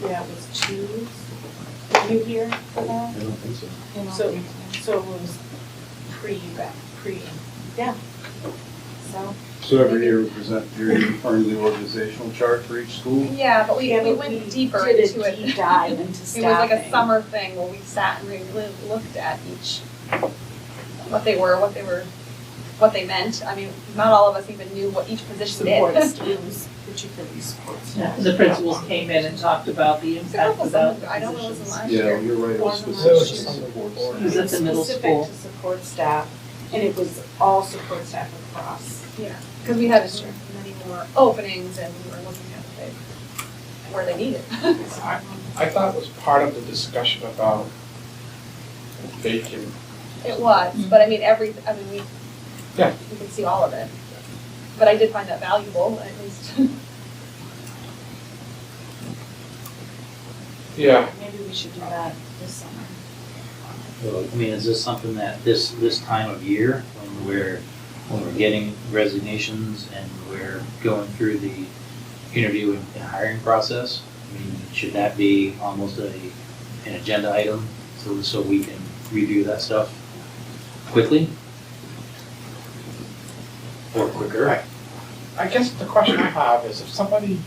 Speaker 3: Yeah, it was 2. Were you here for
Speaker 7: I
Speaker 3: that?
Speaker 7: don't think so.
Speaker 3: So it was yeah.
Speaker 1: So every year we present, you're referring to the organizational chart for each school?
Speaker 10: yeah, but we
Speaker 3: Yeah, but
Speaker 10: went
Speaker 3: we
Speaker 10: deeper
Speaker 3: did a
Speaker 10: into it.
Speaker 3: deep dive into
Speaker 10: It was
Speaker 3: staffing.
Speaker 10: like a summer thing where we sat and really looked at each, what they were what they meant. I mean, not all of us even knew what each position
Speaker 3: Support
Speaker 10: did.
Speaker 3: students, particularly support staff.
Speaker 9: The principals came in and talked about the impact of that.
Speaker 10: I don't know, it was in last
Speaker 1: Yeah,
Speaker 10: year.
Speaker 1: you're right, it was
Speaker 3: Wasn't
Speaker 1: specific
Speaker 3: last
Speaker 1: to
Speaker 3: year.
Speaker 1: support
Speaker 9: It was
Speaker 1: staff.
Speaker 9: at the middle
Speaker 3: Specific
Speaker 9: school.
Speaker 3: to support staff, and it was all support staff across.
Speaker 10: Yeah, because we had many more openings and we were looking at where they needed.
Speaker 4: I thought it was part of the discussion about vacant.
Speaker 10: It was, but I mean, we
Speaker 4: Yeah.
Speaker 10: could see all of it. But I did find that valuable, at least.
Speaker 4: Yeah.
Speaker 3: Maybe we should do that this summer.
Speaker 7: Well, I mean, is this something that this time of year, when we're getting resignations and we're going through the interview and hiring process, I mean, should that be almost an agenda item so we can review that stuff quickly? Or quicker?
Speaker 4: I guess the question I have is if somebody,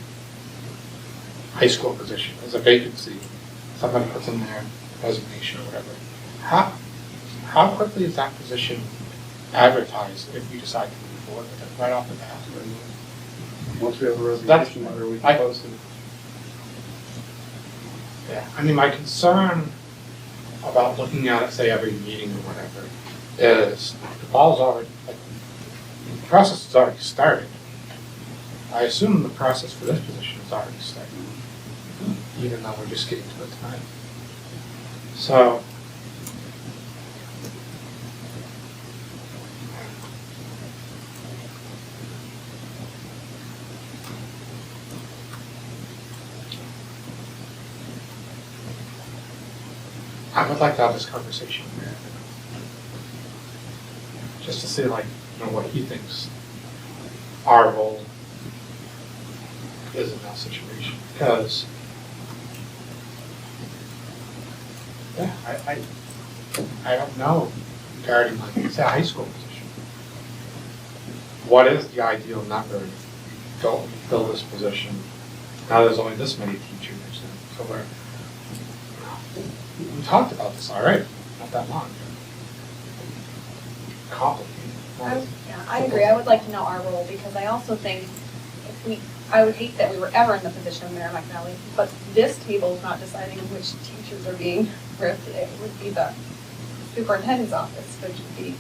Speaker 4: high school position, is a vacancy, somebody puts in their resignation or whatever, how quickly is that position advertised if you decide to move forward with it, right off the bat?
Speaker 1: Once we have a resignation letter, we
Speaker 4: I-
Speaker 1: can post it.
Speaker 4: Yeah, I mean, my concern about looking at it, say, every meeting or whatever, is the ball's already, like, the process has already started. I assume the process for this position is already started, even though we're just getting to it tonight. So, I would like to have this conversation with Eric. Just to see, like, you know, what he thinks our role is in that situation. Because, yeah, I don't know regarding, like, say, a high school position. What is the ideal number to go fill this position? Now there's only this many teachers, so we talked about this already, not that long ago. Complicated.
Speaker 10: I agree, I would like to know our role, because I also think I would hate that we were ever in the position of Merrimack Valley, but this table is not deciding which teachers are being ripped. It would be the superintendent's office, which would be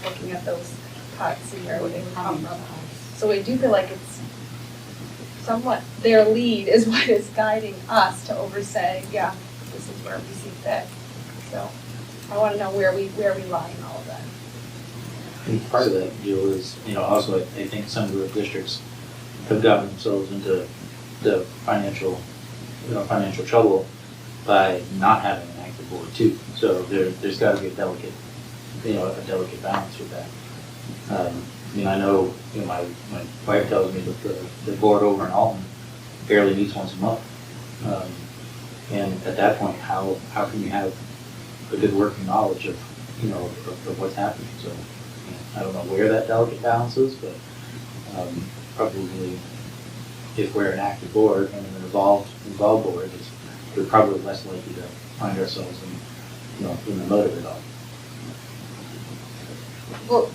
Speaker 10: looking at those cuts and where they would come from. So I do feel like it's somewhat, their lead is what is guiding us to oversay, yeah, this is where we see fit. So I want to know where we lie in all of that.
Speaker 7: And part of that deal is, you know, also I think some of the districts have gotten themselves into the financial trouble by not having an active board too. So there's got to be a delicate balance with that. I mean, I know, you know, my wife tells me that the board over in Alton barely meets once a month. And at that point, how can you have a good working knowledge of, you know, of what's happening? So, you know, I don't know where that delicate balance is, but probably if we're an active board and an involved board, we're probably less likely to find ourselves in the mud of it all.
Speaker 3: Well,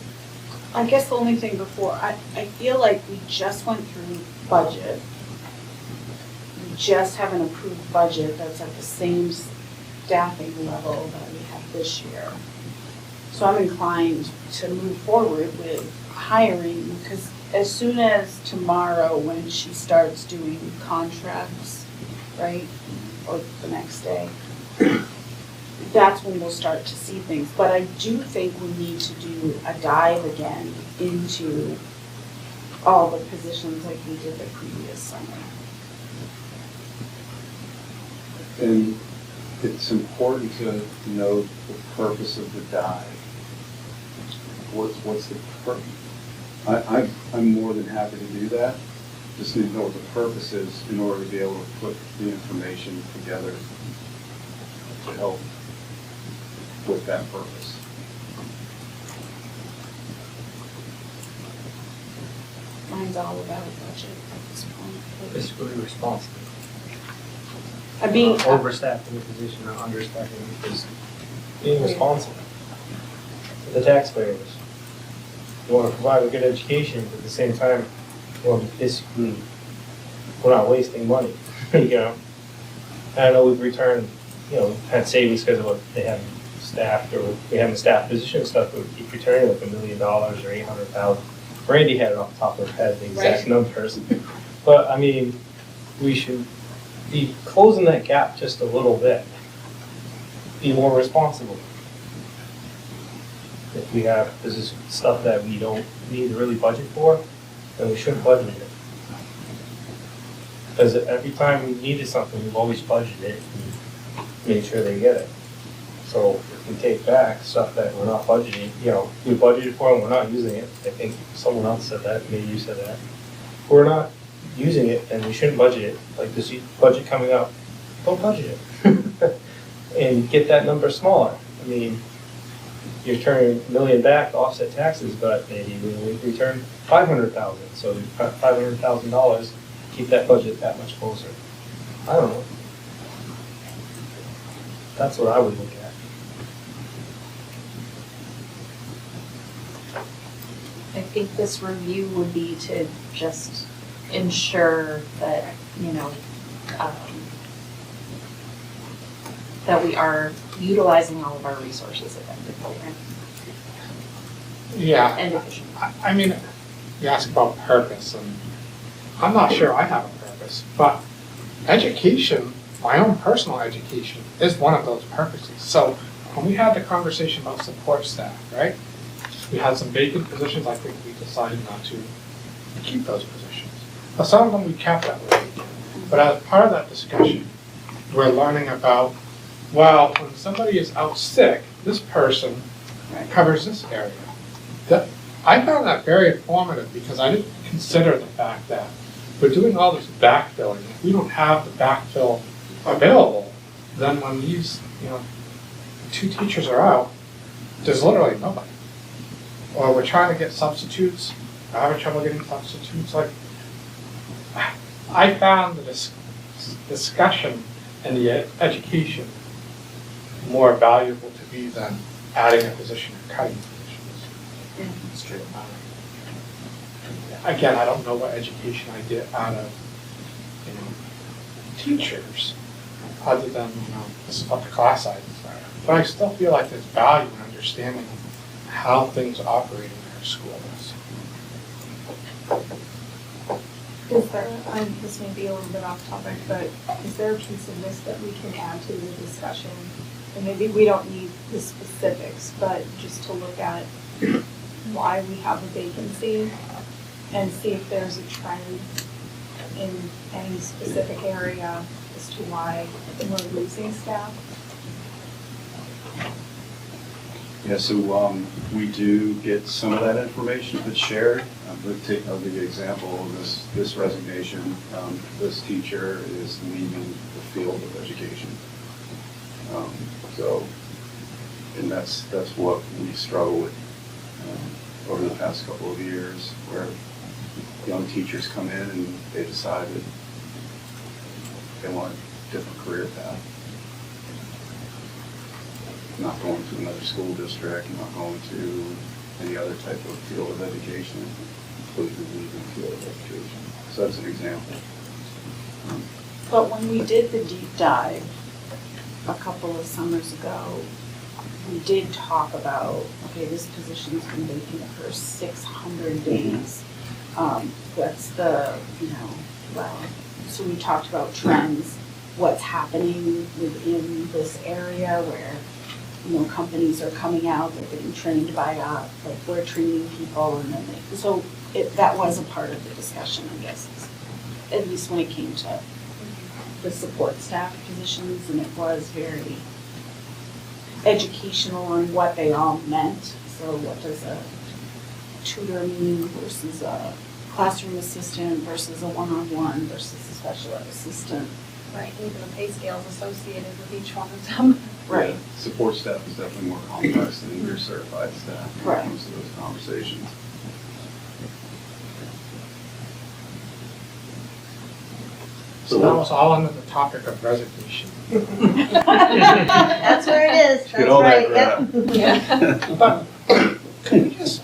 Speaker 3: I guess the only thing before, I feel like we just went through budget. We just have an approved budget that's at the same staffing level that we have this year. So I'm inclined to move forward with hiring, because as soon as tomorrow, when she starts doing contracts, right, or the next day, that's when we'll start to see things. But I do think we need to do a dive again into all the positions like we did the previous summer.
Speaker 1: And it's important to know the purpose of the dive. What's the purpose? I'm more than happy to do that. Just need to know what the purpose is in order to be able to put the information together to help with that purpose.
Speaker 3: Mine's all about budget at this point.
Speaker 2: Fiscally responsible.
Speaker 3: I mean,
Speaker 2: Overstaffed in a position or understaffing is being responsible to the taxpayers. you wanna provide a good education, but at the same time, you wanna basically, we're not wasting money, you know? And I know we've returned, you know, had savings because of what they haven't staffed, or we haven't staffed position and stuff, but we keep returning like $1 million or 800,000. Randy had it off the top of her head, the exact
Speaker 3: Right.
Speaker 2: numbers. But, I mean, we should be closing that gap just a little bit. Be more responsible. If we have, this is stuff that we don't need to really budget for, then we shouldn't budget it. Because every time we needed something, we've always budgeted it and made sure they get it. So if we take back stuff that we're not budgeting, you know, we budgeted for and we're not using it, I think someone else said that, maybe you said that. If we're not using it, then we shouldn't budget it. Like this budget coming up, don't budget it. And get that number smaller. I mean, you're turning $1 million back to offset taxes, but maybe we return 500,000. So you've got $500,000, keep that budget that much closer. I don't know. That's what I would look at.
Speaker 8: I think this review would be to just ensure that, you know, that we are utilizing all of our resources effectively
Speaker 4: Yeah,
Speaker 8: and efficiently.
Speaker 4: I mean, you ask about purpose, and I'm not sure I have a purpose, but education, my own personal education, is one of those purposes. So when we had the conversation about support staff, right? We had some vacant positions, I think we decided not to keep those positions. But some of them we kept that way. But as part of that discussion, we're learning about, well, when somebody is out sick, this person covers this area. I found that very informative because I didn't consider the fact that we're doing all this backfilling. If we don't have the backfill available, then when these, you know, 2 teachers are out, there's literally nobody. Or we're trying to get substitutes, we're having trouble getting substitutes. Like, I found the discussion and the education more valuable to me than adding a position or cutting positions.
Speaker 8: Yeah, that's true.
Speaker 4: Again, I don't know what education I get out of, you know, teachers, other than, you know, this is what the class sizes are. But I still feel like there's value in understanding how things operate in our schools.
Speaker 11: Is there, this may be a little bit off topic, but is there a piece of this that we can add to the discussion? And maybe we don't need the specifics, but just to look at why we have a vacancy and see if there's a trend in any specific area as to why we're losing staff.
Speaker 1: Yeah, so we do get some of that information if it's shared. I'll give you an example of this resignation. This teacher is leaving the field of education. And that's what we struggle with over the past couple of years, where young teachers come in and they decide that they want a different career path. Not going to another school district, not going to any other type of field of education, completely leaving the field of education. So that's an example.
Speaker 3: But when we did the deep dive a couple of summers ago, we did talk about, okay, this position's been vacant for 600 days. That's the, you know, well, so we talked about trends, what's happening within this area where, you know, companies are coming out, they're getting trained by us, like we're training people, and then so that was a part of the discussion, I guess, at least when it came to the support staff positions, and it was very educational on what they all meant. So what does a tutor mean versus a classroom assistant versus a one-on-one versus a special ed assistant.
Speaker 10: Right, even the pay scales associated with each one of them.
Speaker 3: Right.
Speaker 1: Yeah, support staff is definitely more complex than your certified staff when it
Speaker 3: Right.
Speaker 1: comes to those conversations.
Speaker 4: So that was all under the topic of resignation.
Speaker 12: That's where it is, that's
Speaker 1: Get all that
Speaker 12: right, yep.
Speaker 4: But can we just,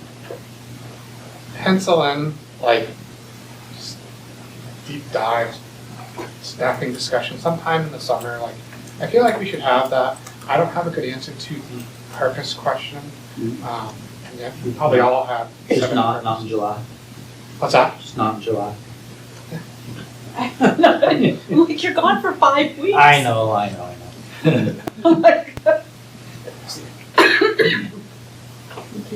Speaker 4: pencil in like just deep dive staffing discussion sometime in the summer. Like, I feel like we should have that. I don't have a good answer to the purpose question. And yeah, we probably all have.
Speaker 7: It's
Speaker 4: seven
Speaker 7: not
Speaker 4: purposes.
Speaker 7: in July.
Speaker 4: What's that?
Speaker 7: It's not in July.
Speaker 3: Like, you're gone for 5 weeks.
Speaker 7: I know.
Speaker 3: Oh my God.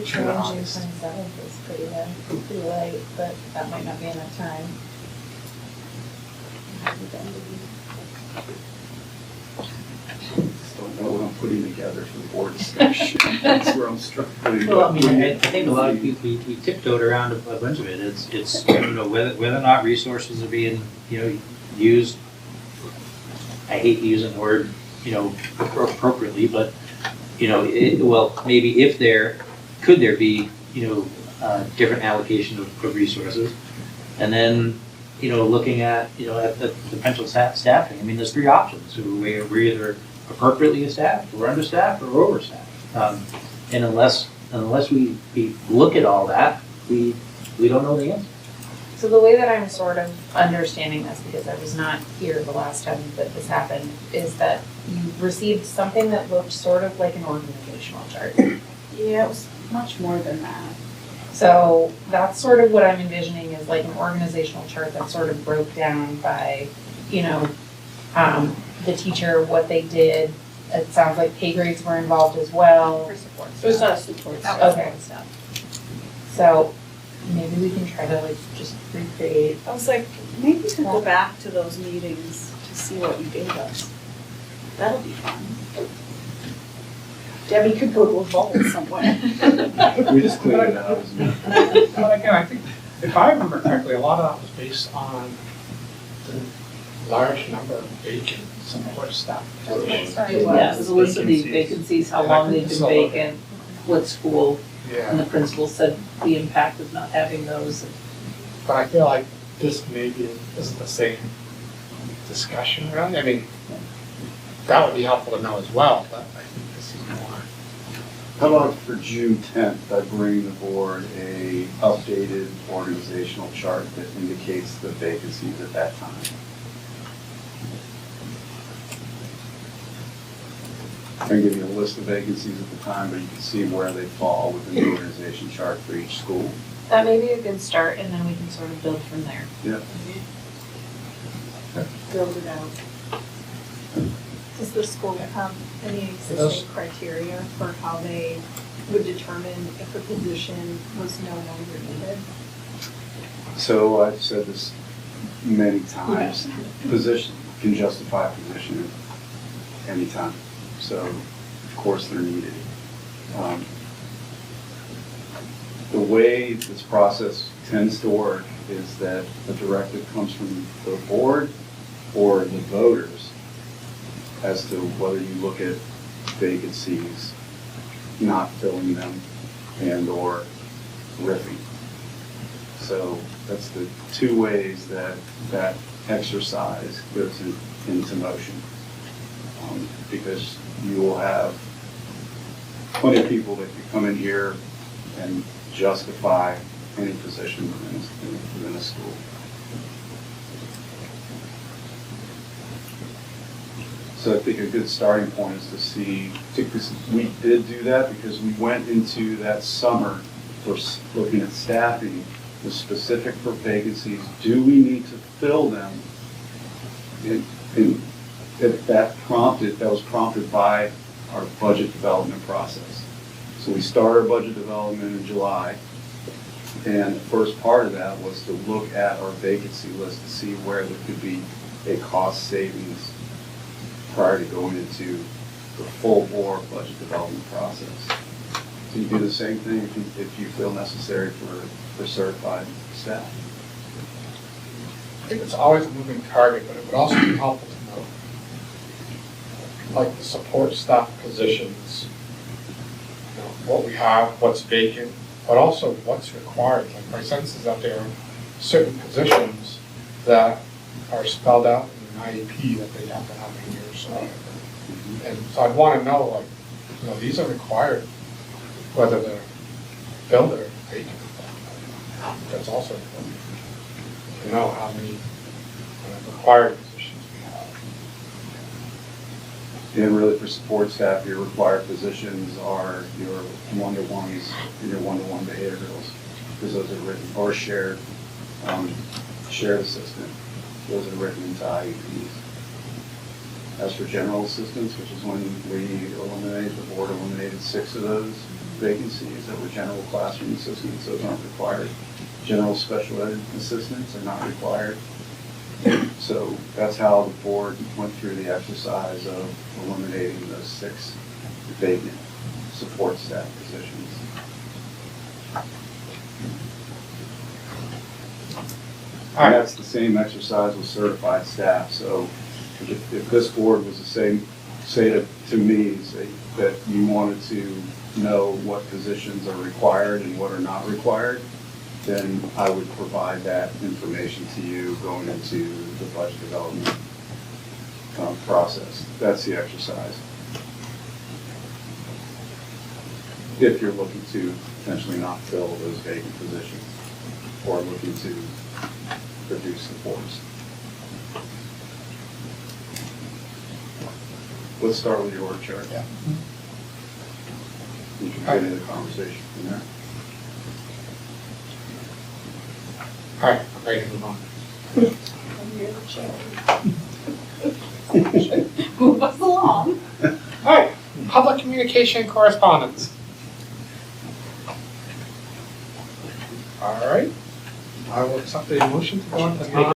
Speaker 8: June 27th is pretty late, but that might not be enough time.
Speaker 1: Just don't know what I'm putting together for the board discussion. That's where I'm struggling.
Speaker 7: Well, I mean, I think a lot of people, we tiptoed around a bunch of it. It's you know, whether or not resources are being, you know, used. I hate using the word, you know, appropriately, but, you know, well, maybe if could there be, you know, different allocation of resources? And then, you know, looking at, you know, at the potential staffing. I mean, there's 3 options. We're either appropriately staffed, or understaffed, or overstaffed. And unless we look at all that, we don't know the answer.
Speaker 8: So the way that I'm sort of understanding this, because I was not here the last time that this happened, is that you received something that looked sort of like an organizational chart.
Speaker 3: Yeah, it was much more than that.
Speaker 8: So that's sort of what I'm envisioning is like an organizational chart that sort of broke down by, you know, the teacher, what they did. It sounds like pay grades were involved as well.
Speaker 3: For support. It was not support.
Speaker 8: That was okay. Stuff. So maybe we can try to like just recreate.
Speaker 3: I was like, maybe we could go back to those meetings to see what you gave us. That'll be fun. Debbie could go to a vault somewhere.
Speaker 1: We just cleaned it out.
Speaker 4: But again, I think, if I remember correctly, a lot of that was based on the large number of vacant support staff positions.
Speaker 9: Yeah, it was a list of these vacancies, how long they've been vacant, what school, and the
Speaker 4: Yeah,
Speaker 9: principal said the impact of not having those.
Speaker 4: but I feel like this maybe isn't the same discussion, really. I mean, that would be helpful to know as well, but I think this is more.
Speaker 1: How about for June 10th, I bring the board a updated organizational chart that indicates the vacancies at that time. I can give you a list of vacancies at the time, but you can see where they fall within the organization chart for each school.
Speaker 8: That may be a good start, and then we can sort of build from there.
Speaker 1: Yeah.
Speaker 3: Build it out.
Speaker 11: Does the school have any existing criteria for how they would determine if a position was no longer needed?
Speaker 1: So I've said this many times, position can justify position at any time. So of course they're needed. The way this process tends to work is that the directive comes from the board or the voters as to whether you look at vacancies, not filling them, and or riffing. So that's the 2 ways that that exercise goes into motion. Because you will have plenty of people that can come in here and justify any position within a school. So I think a good starting point is to see, because we did do that because we went into that summer for looking at staffing, was specific for vacancies. Do we need to fill them? That was prompted by our budget development process. So we started our budget development in July, and the first part of that was to look at our vacancy list to see where there could be a cost savings prior to going into the full bore budget development process. So you do the same thing if you feel necessary for certified staff.
Speaker 4: I think it's always a moving target, but it would also be helpful to know, like the support staff positions, you know, what we have, what's vacant, but also what's required. Like my sense is that there are certain positions that are spelled out in an IEP that they have to have in here. So, and so I'd want to know, like, you know, these are required, whether they're filled or vacant. That's also important. To know how many required positions we have.
Speaker 1: And really for support staff, your required positions are your one-to-ones and your one-to-one behaviorals, because those are written, or shared assistant, those are written into IEPs. As for general assistants, which is when the board eliminated 6 of those vacancies that were general classroom assistants, those aren't required. General special ed assistants are not required. So that's how the board went through the exercise of eliminating those 6 vacant support staff positions. And that's the same exercise with certified staff. So if this board was the same, say to me, say that you wanted to know what positions are required and what are not required, then I would provide that information to you going into the budget development process. That's the exercise. If you're looking to potentially not fill those vacant positions or looking to reduce the force. Let's start with your org chart.
Speaker 4: Yeah.
Speaker 1: You can get into the conversation from there.
Speaker 4: All right, I'm ready to move on.
Speaker 3: Move us along.
Speaker 4: All right, public communication correspondence. All right, I will accept the motion to go into